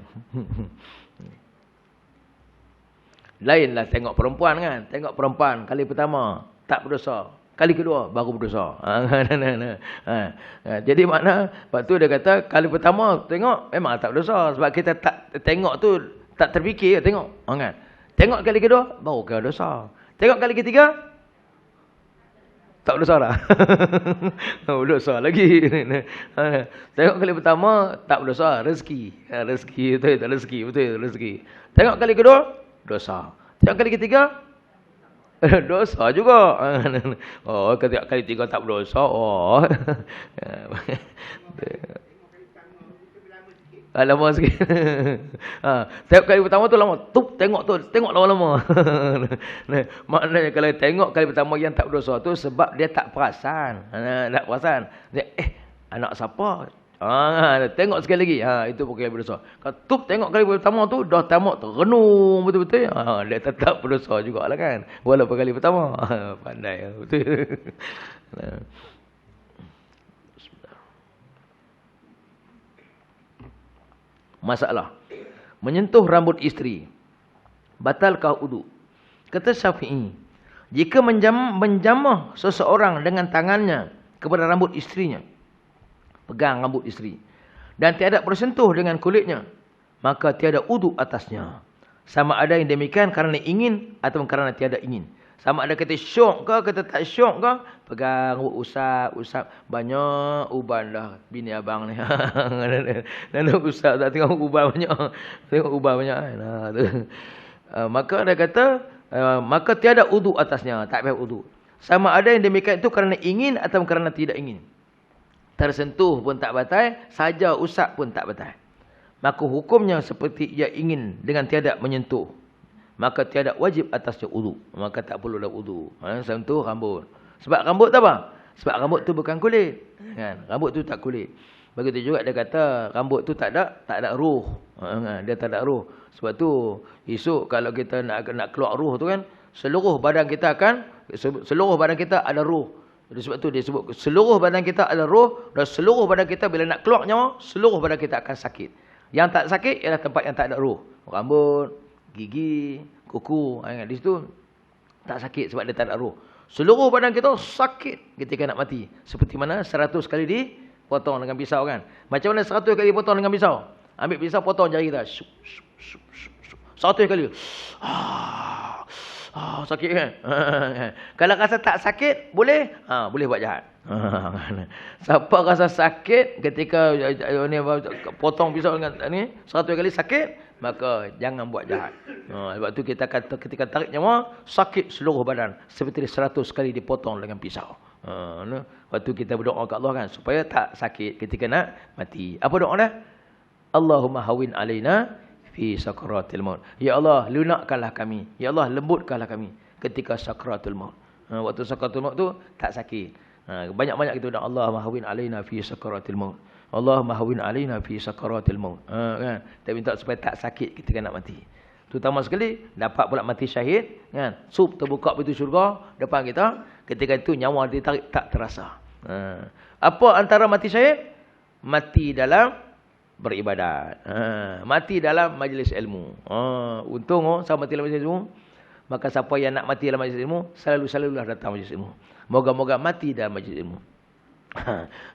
Lainlah tengok perempuan kan. Tengok perempuan kali pertama tak berdosa. Kali kedua baru berdosa. Jadi makna waktu dia kata kali pertama tengok memang tak berdosa. Sebab kita tak tengok tu tak terfikir tengok. Kan? Tengok kali kedua baru kena dosa. Tengok kali ketiga tak berdosa dah. Berdosa lagi. Tengok kali pertama tak berdosa. Rezeki. Rezeki betul rezeki. Betul rezeki. Tengok kali kedua dosa. Tengok kali ketiga dosa juga. Ketika kali tiga tak berdosa. Lama sikit. Tengok kali pertama tu lama. Tengok lama-lama. Maknanya kalau tengok kali pertama yang tak berdosa tu sebab dia tak perasan. Tak perasan. Dia, anak siapa? Tengok sekali lagi. Itu bukan berdosa. Kalau tengok kali pertama tu dah tamak terenung betul-betul. Dia tetap berdosa jugalah kan. Walaupun kali pertama. Pandai betul. Masalah menyentuh rambut isteri batalkah wudu? Kata Syafi'i, jika menjamah seseorang dengan tangannya kepada rambut isterinya, pegang rambut isteri, dan tiada bersentuh dengan kulitnya, maka tiada wudu atasnya. Sama ada yang demikian kerana ingin atau kerana tiada ingin. Sama ada kita syok ke, kita tak syok ke, pegang rambut usap. Banyak uban dah bini abang ni. Dan usap tak tengok uban banyak. Tengok uban banyak. Maka dia kata, maka tiada wudu atasnya. Tak payah wudu. Sama ada yang demikian itu kerana ingin atau kerana tidak ingin. Tersentuh pun tak batal, saja usap pun tak batal. Maka hukumnya seperti ia ingin dengan tiada menyentuh. Maka tiada wajib atasnya wudu. Maka tak perlulah wudu. Sentuh rambut. Sebab rambut tu apa? Sebab rambut tu bukan kulit. Kan? Rambut tu tak kulit. Begitu juga dia kata rambut tu tak ada ruh. Dia tak ada ruh. Sebab tu esok kalau kita nak keluar ruh tu kan, seluruh badan kita ada ruh. Jadi sebab tu dia sebut seluruh badan kita ada roh dan seluruh badan kita bila nak keluar nyawa, seluruh badan kita akan sakit. Yang tak sakit ialah tempat yang tak ada roh. Rambut, gigi, kuku, di situ tak sakit sebab dia tak ada roh. Seluruh badan kita sakit ketika nak mati. Seperti mana 100 kali dipotong dengan pisau kan. Macam mana 100 kali dipotong dengan pisau? Ambil pisau potong jari kita. 100 kali. Sakit kan? Kalau rasa tak sakit, boleh? Boleh buat jahat. Siapa rasa sakit ketika ni potong pisau dengan ni 100 kali sakit, maka jangan buat jahat. Sebab tu kita kata ketika tarik nyawa, sakit seluruh badan seperti 100 kali dipotong dengan pisau. Waktu kita berdoa ke Allah kan, supaya tak sakit ketika nak mati. Apa doa dah? Allahumma hawin alaina fi sakaratil maut. Ya Allah, lunakkanlah kami. Ya Allah, lembutkanlah kami ketika sakaratul maut. Waktu sakaratul maut tu tak sakit. Banyak-banyak kita doa, Allahumma hawin alaina fi sakaratil maut. Allahumma hawin alaina fi sakaratil maut. Kan? Kita minta supaya tak sakit ketika nak mati. Terutama sekali dapat pula mati syahid, kan? Sup terbuka pintu syurga depan kita, ketika itu nyawa ditarik tak terasa. Apa antara mati syahid? Mati dalam beribadat. Mati dalam majlis ilmu. Untung sama mati dalam majlis ilmu. Maka siapa yang nak mati dalam majlis ilmu, selalu-selalulah datang majlis ilmu. Moga-moga mati dalam majlis ilmu.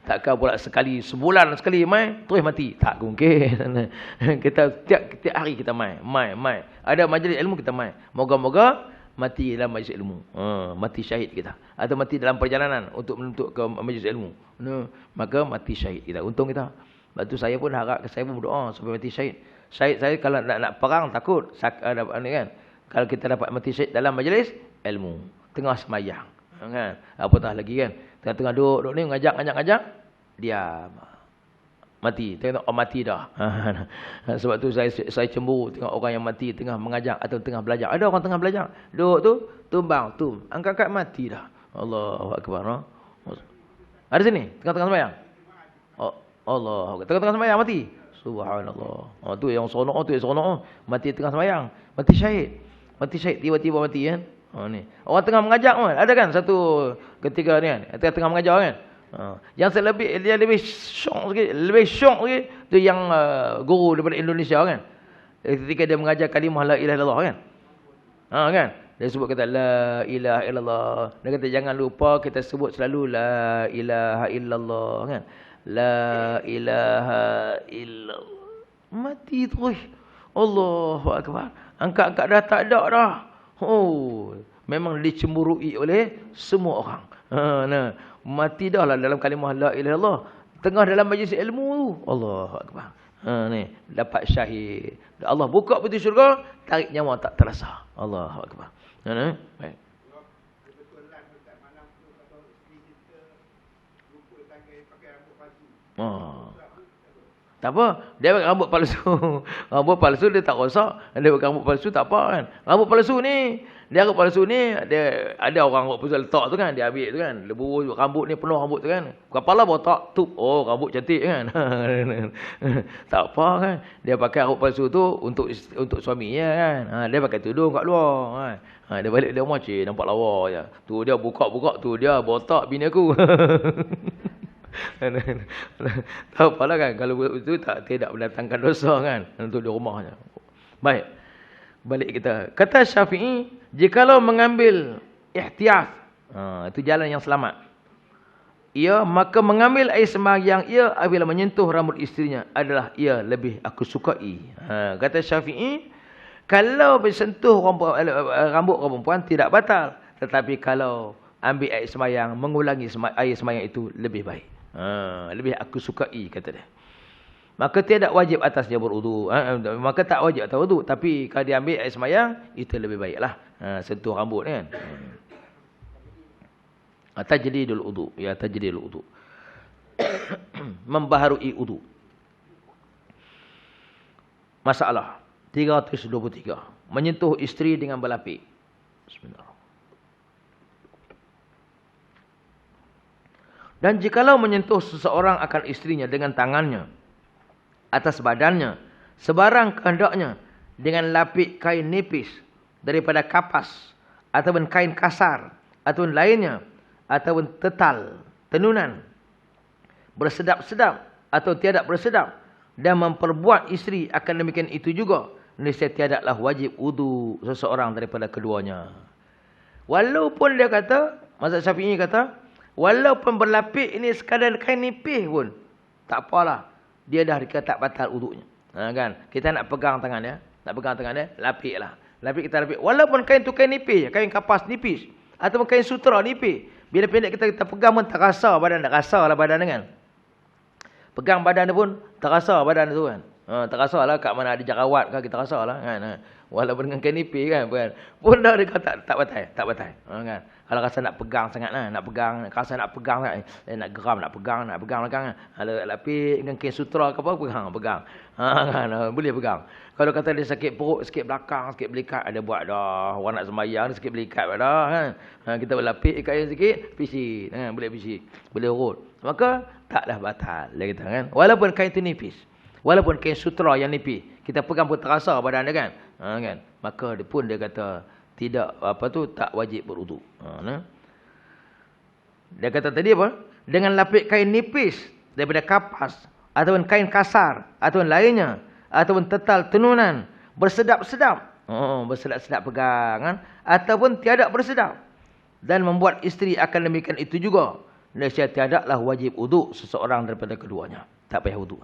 Takkan pula sekali sebulan sekali mai terus mati, tak mungkin. Kita tiap hari kita mai. Ada majlis ilmu kita mai. Moga-moga mati dalam majlis ilmu. Mati syahid kita. Atau mati dalam perjalanan untuk menuntut ke majlis ilmu. Maka mati syahid kita. Untung kita. Sebab tu saya pun harap, saya pun berdoa supaya mati syahid. Syahid saya kalau nak perang takut ni kan. Kalau kita dapat mati syahid dalam majlis ilmu, tengah semayang, kan? Apatah lagi kan. Tengah-tengah duduk ni ngajak, diam. Mati. Tengok mati dah. Sebab tu saya cemburu tengok orang yang mati tengah mengajak atau tengah belajar. Ada orang tengah belajar, duduk tu tumbang, angkat-angkat mati dah. Allahu akbar. Ada sini tengah-tengah sembahyang. Allah, tengah-tengah sembahyang mati. Subhanallah. Tu yang seronok mati tengah sembahyang, mati syahid. Mati syahid tiba-tiba mati kan. Ni. Orang tengah mengajak kan. Ada kan satu ketika ni kan, tengah mengajar kan. Yang lebih syok sikit, tu yang guru daripada Indonesia kan. Ketika dia mengajar kalimah la ilaha illallah kan. Kan? Dia sebut kata la ilaha illallah. Dia kata jangan lupa kita sebut selalu la ilaha illallah kan. La ilaha illallah. Mati terus. Allahu akbar. Angkat-angkat dah tak ada dah. Memang dicemburui oleh semua orang. Mati dah lah dalam kalimah la ilaha illallah. Tengah dalam majlis ilmu tu. Allahu akbar. Ni dapat syahid. Allah buka pintu syurga, tarik nyawa tak terasa. Allahu akbar. Baik. Tak apa, dia pakai rambut palsu. Rambut palsu dia tak rosak. Dia pakai rambut palsu tak apa kan. Rambut palsu ni, dia ada orang rambut palsu letak tu kan, dia ambil tu kan. Lebu rambut ni penuh rambut tu kan. Kepala botak, tup. Oh, rambut cantik kan. Tak apa kan. Dia pakai rambut palsu tu untuk suaminya kan. Dia pakai tudung kat luar kan. Dia balik dia rumah, nampak lawa je. Tu dia buka-buka tu dia botak bini aku. Tak apalah kan, kalau itu tidak mendatangkan dosa kan untuk di rumahnya. Baik, balik kita. Kata Syafi'i, jikalau mengambil ihtiyat, itu jalan yang selamat, maka mengambil air sembahyang ia apabila menyentuh rambut isterinya adalah ia lebih aku sukai. Kata Syafi'i, kalau bersentuh rambut perempuan tidak batal, tetapi kalau ambil air sembahyang, mengulangi air sembahyang itu lebih baik. Lebih aku sukai, kata dia. Maka tiada wajib atasnya berwudu. Maka tak wajib atas wudu, tapi kalau dia ambil air sembahyang, itu lebih baiklah. Sentuh rambut kan. Tajdidul wudu, ya tajdidul wudu. Membaharui wudu. Masalah 323. Menyentuh isteri dengan berlapik. Bismillah. Dan jikalau menyentuh seseorang akan isterinya dengan tangannya, atas badannya, sebarang kehendaknya, dengan lapik kain nipis daripada kapas, ataupun kain kasar, ataupun lainnya, ataupun tetal, tenunan, bersedap-sedap atau tiada bersedap, dan memperbuat isteri akan demikian itu juga, nescaya tiadalah wajib wudu seseorang daripada keduanya. Walaupun dia kata, mazhab Syafi'i kata, walaupun berlapik ini sekadar kain nipis pun tak apalah, dia dah dikata tak batal wudunya. Kan? Kita nak pegang tangan dia. Nak pegang tangan dia, lapik lah. Lapik kita lapik. Walaupun kain tu kain nipis. Kain kapas nipis. Ataupun kain sutera nipis. Bila pendek kita pegang pun tak rasa badan. Tak rasa lah badan dia kan. Pegang badan dia pun tak rasa badan tu kan. Tak rasa lah kat mana ada jerawat kan. Kita rasa lah kan. Walaupun dengan kain nipis kan. Pun dah dia kata tak batal. Tak batal. Kan. Kalau rasa nak pegang sangat lah. Nak pegang. Rasa nak pegang sangat. Nak geram nak pegang. Nak pegang belakang kan. Kalau lapik dengan kain sutera ke apa. Pegang. Kan. Boleh pegang. Kalau kata dia sakit perut, sakit belakang, sakit belikat. Ada buat dah. Orang nak sembahyang sakit belikat dah kan. Kita berlapik kain sikit. Pisit. Boleh pisit. Boleh urut. Maka taklah batal. Dia kata kan. Walaupun kain tu nipis. Walaupun kain sutera yang nipis. Kita pegang pun terasa badan dia kan. Kan. Maka dia pun dia kata tidak tak wajib berwuduk. Dia kata tadi apa? Dengan lapik kain nipis daripada kapas ataupun kain kasar ataupun lainnya ataupun tetal tenunan bersedap-sedap. Bersedap-sedap pegang kan? Ataupun tiada bersedap dan membuat isteri akan demikian itu juga. Nescaya tiadalah wajib wuduk seseorang daripada keduanya. Tak payah wuduk.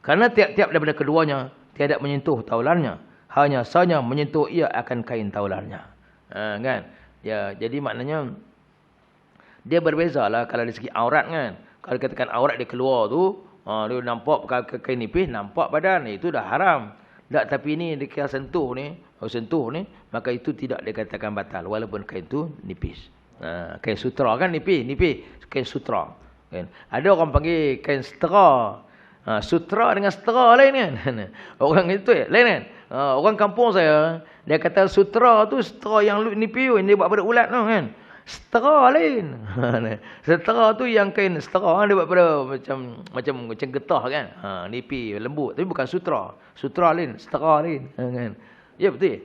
Karena tiap-tiap daripada keduanya tiada menyentuh taulannya. Hanya saja menyentuh ia akan kain taulannya. Kan? Ya, jadi maknanya dia berbezalah kalau dari segi aurat kan. Kalau katakan aurat dia keluar tu, dia nampak kain nipis, nampak badan, itu dah haram. Tak, tapi ni dia sentuh ni, maka itu tidak dikatakan batal walaupun kain tu nipis. Kain sutera kan nipis, kain sutera. Kan? Ada orang panggil kain setera. Sutra dengan setera lain kan. Orang itu lain kan. Orang kampung saya, dia kata sutra tu setera yang nipis yang dia buat pada ulat tu kan. Setera lain. Setera tu yang kain setera dia buat pada macam getah kan. Nipis lembut tapi bukan sutra. Sutra lain, setera lain kan. Ya betul.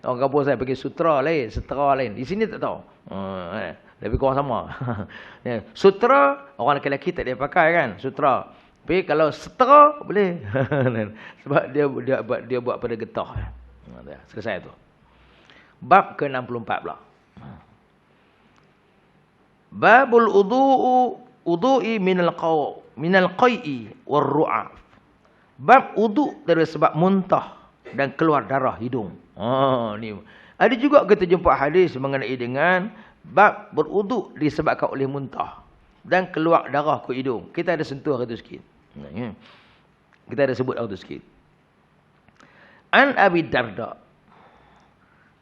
Orang kampung saya pergi sutra lain, setera lain. Di sini tak tahu. Lebih kurang sama. Sutra orang lelaki tak dia pakai kan, sutra. Tapi kalau setera boleh. Sebab dia buat pada getah. Selesai tu. Bab ke-64 pula. Babul wudu'i minal qai'i war ru'af. Bab wudu' dari sebab muntah dan keluar darah hidung. Ni. Ada juga kita jumpa hadis mengenai dengan bab berwudu' disebabkan oleh muntah dan keluar darah ke hidung. Kita ada sentuh itu sikit. Kita ada sebut itu sikit. An Abi Darda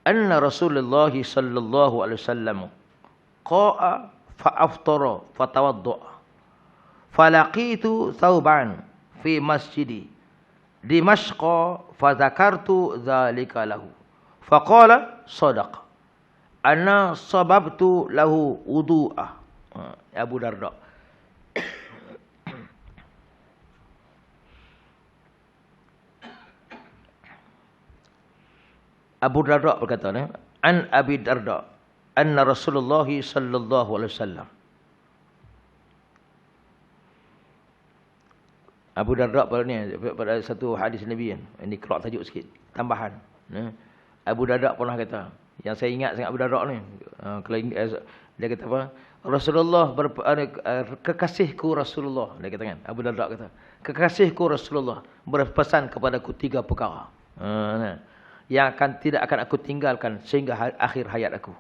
anna Rasulullah sallallahu alaihi wasallam qa'a fa aftara fa tawadda falaqitu thawban fi masjidi Dimashq fa zakartu dhalika lahu faqala sadaq anna sababtu lahu wudu'ah. Abu Darda. Abu Darda berkata, an Abi Darda anna Rasulullah sallallahu alaihi wasallam. Abu Darda pada satu hadis Nabi kan. Ini keluar tajuk sikit, tambahan. Abu Darda pernah kata, yang saya ingat sangat Abu Darda ni, dia kata apa? Rasulullah kekasihku Rasulullah, dia kata kan. Abu Darda kata, kekasihku Rasulullah berpesan kepadaku 3 perkara. Yang tidak akan aku tinggalkan sehingga akhir hayat aku.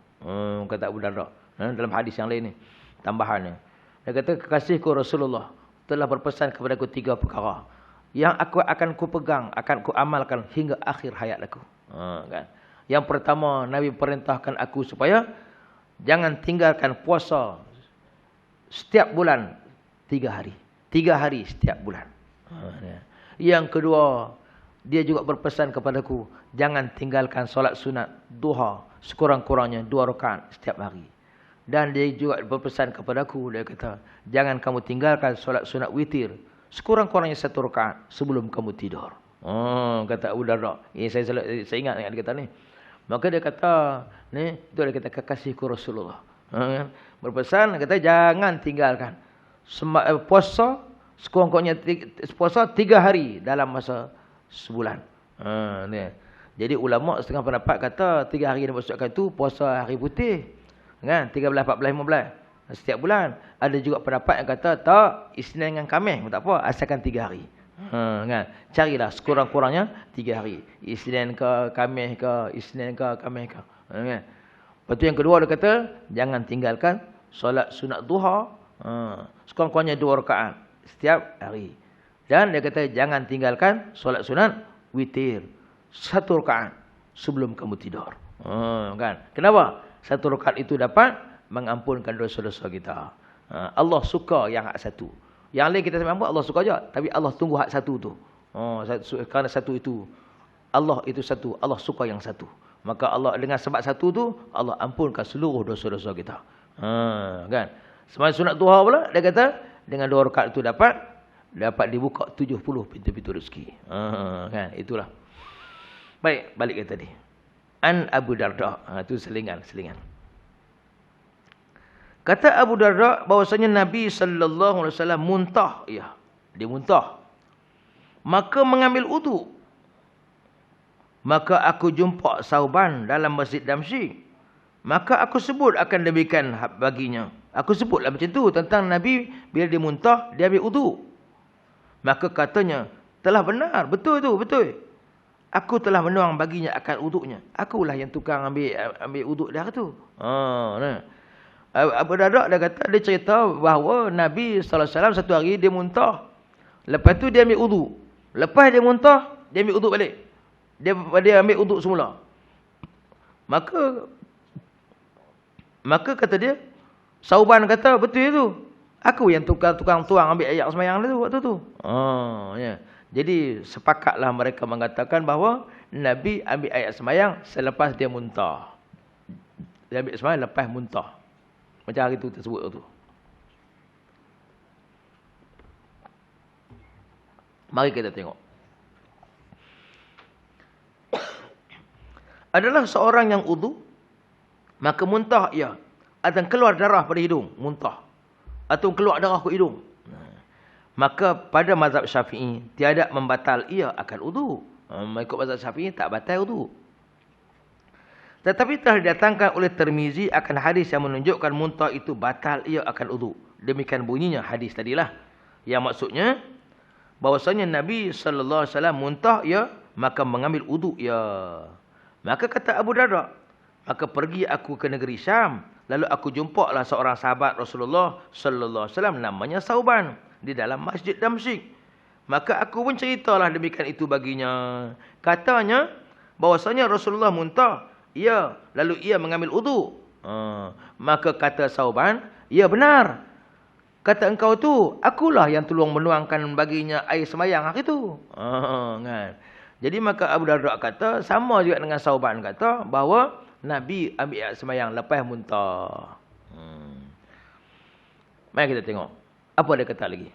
Kata Abu Darda. Dalam hadis yang lain ni, tambahannya. Dia kata kekasihku Rasulullah telah berpesan kepadaku 3 perkara yang aku akan kupegang, akan ku amalkan hingga akhir hayat aku. Kan? Yang pertama, Nabi perintahkan aku supaya jangan tinggalkan puasa setiap bulan 3 hari. 3 hari setiap bulan. Yang kedua, dia juga berpesan kepadaku, jangan tinggalkan solat sunat duha sekurang-kurangnya 2 rakaat setiap hari. Dan dia juga berpesan kepadaku, dia kata, jangan kamu tinggalkan solat sunat witir sekurang-kurangnya 1 rakaat sebelum kamu tidur. Kata Abu Darda. Ini saya ingat dia kata ni. Maka dia kata, ni itu dia kata kekasihku Rasulullah. Berpesan, dia kata jangan tinggalkan puasa sekurang-kurangnya puasa 3 hari dalam masa sebulan. Jadi ulama setengah pendapat kata 3 hari yang dimaksudkan itu puasa hari putih. Kan? 13, 14, 15 setiap bulan. Ada juga pendapat yang kata tak, Isnin dengan Khamis pun tak apa, asalkan 3 hari. Kan? Carilah sekurang-kurangnya 3 hari. Isnin ke, Khamis ke, Isnin ke, Khamis ke. Kan? Lepas tu yang kedua dia kata, jangan tinggalkan solat sunat duha. Sekurang-kurangnya 2 rakaat setiap hari. Dan dia kata jangan tinggalkan solat sunat witir 1 rakaat sebelum kamu tidur. Kan? Kenapa? 1 rakaat itu dapat mengampunkan dosa-dosa kita. Allah suka yang hak satu. Yang lain kita sembang Allah suka je, tapi Allah tunggu hak satu tu. Kerana satu itu Allah itu satu, Allah suka yang satu. Maka Allah dengan sebab satu tu Allah ampunkan seluruh dosa-dosa kita. Kan? Sembahyang sunat duha pula dia kata dengan 2 rakaat itu dapat dibuka 70 pintu-pintu rezeki. Kan? Itulah. Baik, balik ke tadi. An Abu Darda. Itu selingan. Kata Abu Darda bahwasanya Nabi sallallahu alaihi wasallam muntah, ya. Dia muntah. Maka mengambil wudu. Maka aku jumpa Sauban dalam Masjid Damsyik. Maka aku sebut akan demikian baginya. Aku sebutlah macam tu tentang Nabi bila dia muntah, dia ambil wudu. Maka katanya, telah benar, betul tu, betul. Aku telah menuang baginya akan wudunya. Akulah yang tukang ambil wudu dia tu. Nah. Abu Darda dia kata, dia cerita bahawa Nabi sallallahu alaihi wasallam satu hari dia muntah. Lepas tu dia ambil wudu. Lepas dia muntah, dia ambil wudu balik. Dia ambil wudu semula. Maka kata dia, Sauban kata, betul itu. Aku yang tukang tuang ambil ayat sembahyang tu waktu tu. Ya. Jadi sepakatlah mereka mengatakan bahawa Nabi ambil ayat sembahyang selepas dia muntah. Dia ambil sembahyang lepas muntah. Macam hari tu tersebut tu. Mari kita tengok. Adalah seorang yang wudu, maka muntah ia. Atau keluar darah pada hidung, muntah. Atau keluar darah ke hidung. Maka pada mazhab Syafi'i, tiada membatal ia akan wudu. Mengikut mazhab Syafi'i, tak batal wudu. Tetapi telah didatangkan oleh Tirmizi akan hadis yang menunjukkan muntah itu batal ia akan wudu. Demikian bunyinya hadis tadilah. Yang maksudnya, bahwasanya Nabi sallallahu alaihi wasallam muntah ia, maka mengambil wudu ia. Maka kata Abu Darda, maka pergi aku ke negeri Syam, lalu aku jumpalah seorang sahabat Rasulullah sallallahu alaihi wasallam namanya Sauban di dalam Masjid Damsyik. Maka aku pun ceritalah demikian itu baginya. Katanya bahwasanya Rasulullah muntah, ya, lalu ia mengambil wudu. Maka kata Sauban, ya benar. Kata engkau tu, akulah yang tolong menuangkan baginya air sembahyang hari tu. Kan? Jadi maka Abu Darda kata, sama juga dengan Sauban kata, bahawa Nabi ambil air sembahyang lepas muntah. Mari kita tengok. Apa dia kata lagi?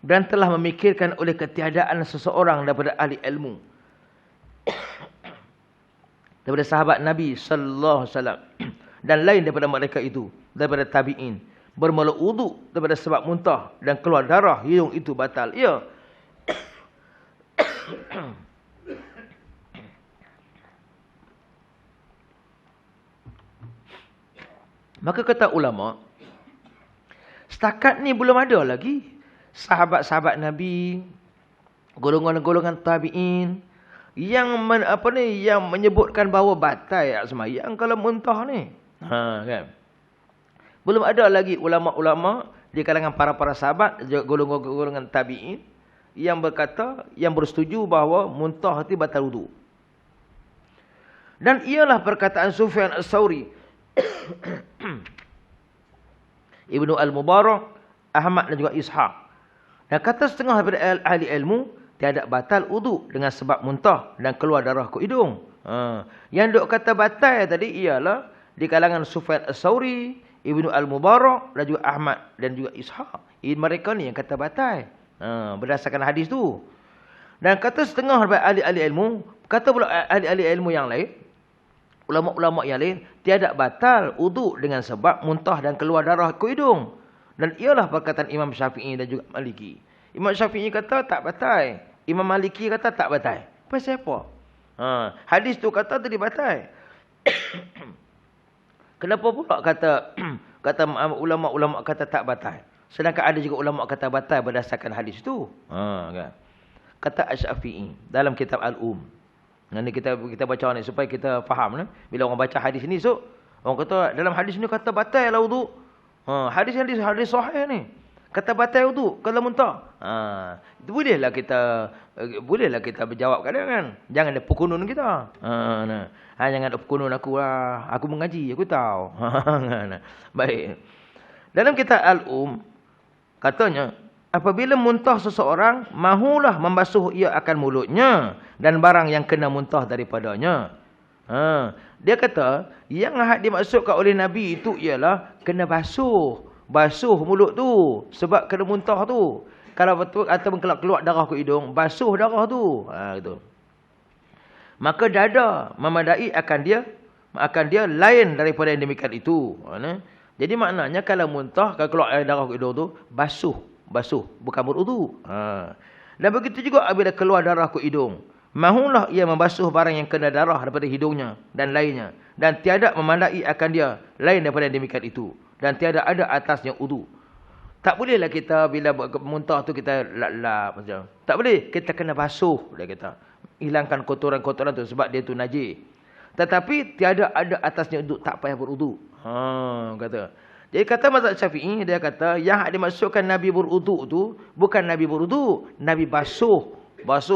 Dan telah memikirkan oleh ketiadaan seseorang daripada ahli ilmu. Daripada sahabat Nabi sallallahu alaihi wasallam dan lain daripada mereka itu, daripada tabi'in, bermula wudu daripada sebab muntah dan keluar darah hidung itu batal. Ya. Maka kata ulama, setakat ni belum ada lagi sahabat-sahabat Nabi, golongan-golongan tabi'in yang yang menyebutkan bahawa batal ya sembahyang kalau muntah ni. Kan? Belum ada lagi ulama-ulama di kalangan para sahabat, golongan tabi'in yang berkata, yang bersetuju bahawa muntah itu batal wudu. Dan ialah perkataan Sufyan As-Tsauri, Ibnu Al-Mubarak, Ahmad dan juga Ishaq. Dan kata setengah daripada ahli ilmu, tiada batal wudu dengan sebab muntah dan keluar darah ke hidung. Yang duk kata batal tadi ialah di kalangan Sufyan As-Tsauri, Ibnu Al-Mubarak dan juga Ahmad dan juga Ishaq. Mereka ni yang kata batal. Berdasarkan hadis tu. Dan kata setengah daripada ahli ilmu, kata pula ahli ilmu yang lain, ulama-ulama yang lain, tiada batal wudu dengan sebab muntah dan keluar darah ke hidung. Dan ialah perkataan Imam Syafi'i dan juga Maliki. Imam Syafi'i kata tak batal. Imam Maliki kata tak batal. Pasal apa? Hadis tu kata tadi batal. Kenapa pula kata ulama-ulama kata tak batal? Sedangkan ada juga ulama kata batal berdasarkan hadis tu. Kan? Kata Asy-Syafi'i dalam kitab Al-Um. Nanti kita baca ni supaya kita faham ni. Bila orang baca hadis ni orang kata dalam hadis ni kata batal lah wudu. Hadis sahih ni. Kata batal wudu kalau muntah. Bolehlah kita berjawab kadang kan. Jangan ada pekunun kita. Jangan ada pekunun aku lah. Aku mengaji, aku tahu. Baik. Dalam kitab katanya, apabila muntah seseorang, mahulah membasuh ia akan mulutnya dan barang yang kena muntah daripadanya. Dia kata, yang dimaksudkan oleh Nabi itu ialah kena basuh mulut tu sebab kena muntah tu. Kalau betul ataupun keluar darah ke hidung, basuh darah tu. Gitu. Maka dada memadai akan dia lain daripada yang demikian itu. Jadi maknanya kalau muntah, kalau keluar darah ke hidung tu, basuh, bukan berudu. Dan begitu juga apabila keluar darah ke hidung, mahulah ia membasuh barang yang kena darah daripada hidungnya dan lainnya, dan tiada memandai akan dia lain daripada yang demikian itu, dan tiada ada atasnya wudu. Tak bolehlah kita bila muntah tu kita lap-lap macam. Tak boleh, kita kena basuh dia kata. Hilangkan kotoran-kotoran tu sebab dia tu najis. Tetapi tiada ada atasnya wudu, tak payah berwudu. Kata. Jadi kata mazhab Syafi'i, dia kata yang dimaksudkan Nabi berwudu tu bukan Nabi berwudu, Nabi basuh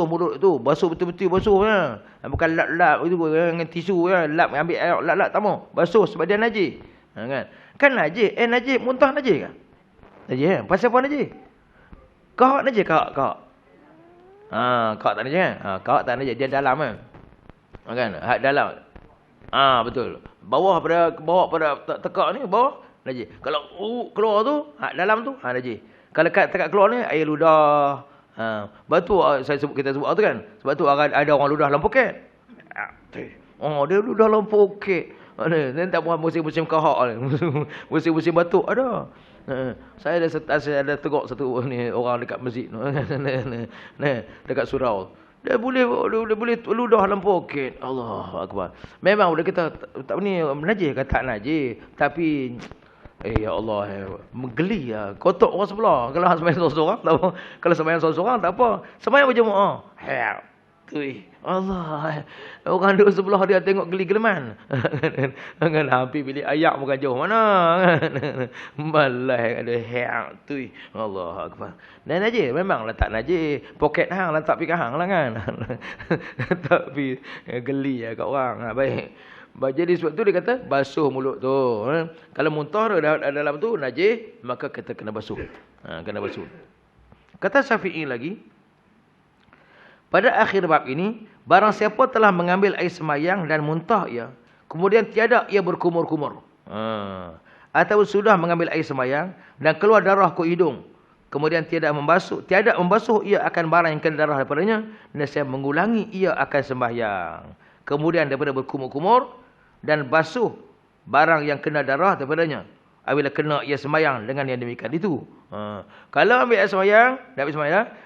mulut tu, basuh betul-betul basuhnya. Bukan lap-lap itu dengan tisu ya, lap ambil air lap-lap tak mau. Basuh sebab dia najis. Kan najis, najis muntah najis kan? Najis kan? Pasal apa najis? Kahak najis, kahak. Kahak tak najis kan? Kahak tak najis, dia dalam kan? Kan? Hak dalam. Betul. Bawah pada tekak ni, bawah najis. Kalau keluar tu, dalam tu, najis. Kalau tekak keluar ni, air ludah. Batu kita sebut tu kan. Sebab tu ada orang ludah dalam poket. Dia ludah dalam poket. Ni tak buat musim-musim kahak ni. Musim-musim batuk ada. Saya ada tegak satu ni orang dekat masjid ni dekat surau. Dia boleh ludah dalam poket. Allahu akbar. Memang udah kita tak ni najis ke tak najis, tapi ya Allah, menggeli ya. Kotok orang sebelah. Kalau sembahyang seorang-seorang tak apa. Kalau sembahyang seorang-seorang tak apa. Sembahyang berjemaah. Allah. Orang duduk sebelah dia tengok geli-geleman. Kan hampir bilik ayak bukan jauh mana. Malah ada Allah akbar. Dan najis memanglah tak najis. Poket hang letak pi hang lah kan. Tapi geli ya kat orang. Baik. Jadi sebab tu dia kata basuh mulut tu. Kalau muntah dalam tu najis, maka kita kena basuh. Kena basuh. Kata Syafi'i lagi, pada akhir bab ini, barang siapa telah mengambil air semayang dan muntah ia, kemudian tiada ia berkumur-kumur. Atau sudah mengambil air semayang dan keluar darah ke hidung, kemudian tiada membasuh ia akan barang yang kena darah daripadanya, nescaya mengulangi ia akan sembahyang. Kemudian daripada berkumur-kumur dan basuh barang yang kena darah daripadanya, apabila kena ia semayang dengan yang demikian itu. Kalau ambil air semayang,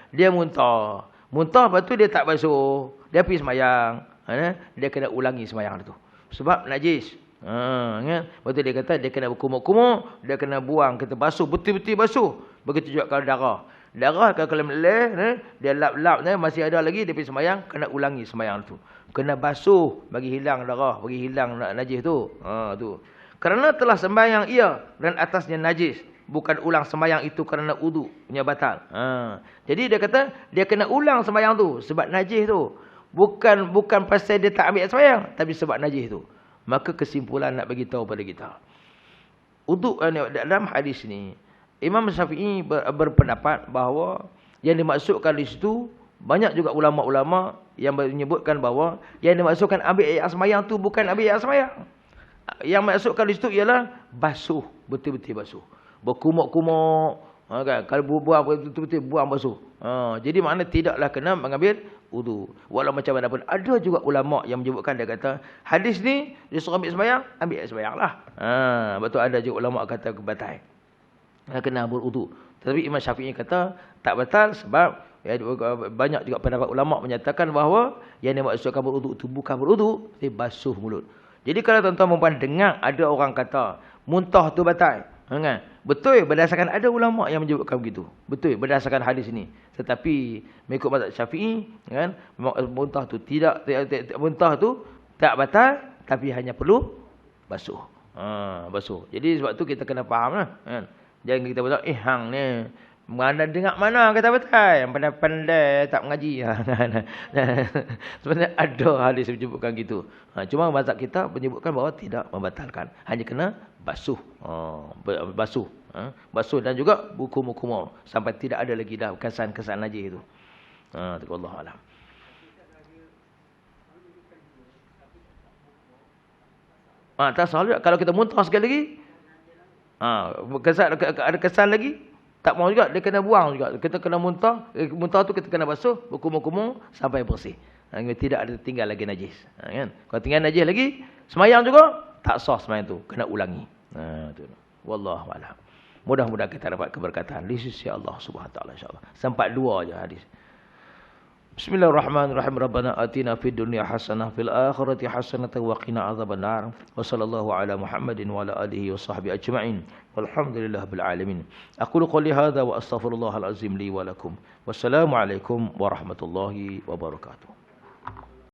dia muntah. Muntah lepas tu dia tak basuh, dia pergi semayang, dia kena ulangi semayang itu. Sebab najis. Lepas tu dia kata dia kena berkumur-kumur, dia kena buang, kita basuh, betul-betul basuh. Begitu juga kalau darah. Darah kalau meleleh, dia lap-lap, masih ada lagi, dia pergi semayang, kena ulangi semayang itu. Kena basuh, bagi hilang darah, bagi hilang najis tu. Tu. Kerana telah sembahyang ia dan atasnya najis. Bukan ulang sembahyang itu kerana wudu punya batal. Jadi dia kata dia kena ulang sembahyang tu sebab najis tu. Bukan pasal dia tak ambil sembahyang, tapi sebab najis tu. Maka kesimpulan nak bagi tahu pada kita. Wudu dalam hadis ni, Imam Syafi'i berpendapat bahawa yang dimaksudkan di situ, banyak juga ulama-ulama yang menyebutkan bahawa yang dimaksudkan ambil air sembahyang tu bukan ambil air sembahyang. Yang maksudkan di situ ialah basuh, betul-betul basuh. Berkumuk-kumuk, kan? Kalau buang betul-betul buang basuh. Jadi makna tidaklah kena mengambil wudu. Walau macam mana pun, ada juga ulama yang menyebutkan, dia kata hadis ni dia suruh ambil sembahyang lah. Betul, ada juga ulama kata batal, kena berwudu. Tetapi Imam Syafi'i kata tak batal sebab banyak juga pendapat ulama menyatakan bahawa yang dimaksudkan berwudu itu bukan berwudu, tapi basuh mulut. Jadi kalau tuan-tuan dan puan dengar ada orang kata muntah tu batal, Kan? Betul berdasarkan ada ulama yang menyebutkan begitu. Betul berdasarkan hadis ini. Tetapi mengikut mazhab Syafi'i kan, muntah tu muntah tu tak batal tapi hanya perlu basuh. Basuh. Jadi sebab tu kita kena fahamlah kan. Jangan kita berkata hang ni mana dengar mana kata betul yang pandai-pandai tak mengaji. Sebenarnya ada hadis menyebutkan gitu. Cuma mazhab kita menyebutkan bahawa tidak membatalkan. Hanya kena basuh. Basuh. Basuh dan juga hukum-hukum sampai tidak ada lagi dah kesan-kesan najis itu. Wallahu alam. Tak salah kalau kita muntah sekali lagi. Ada kesan lagi. Tak mau juga, dia kena buang juga. Kita kena muntah. Muntah tu kita kena basuh. Hukum-hukum sampai bersih. Tidak ada tinggal lagi najis. Kan? Kalau tinggal najis lagi, semayang juga, tak sah semayang tu. Kena ulangi. Wallahu a'lam. Mudah-mudahan kita dapat keberkatan di sisi Allah Subhanahu wa taala insyaallah. Sampai 2 aja hadis. Bismillahirrahmanirrahim. Rabbana atina fid dunya hasanah fil akhirati hasanah wa qina adzabannar. Wa sallallahu ala Muhammadin wa ala alihi wa sahbihi ajma'in. Walhamdulillahil alamin. Aqulu qouli hadza wa astaghfirullahal azim li wa lakum. Wassalamu alaikum warahmatullahi wabarakatuh.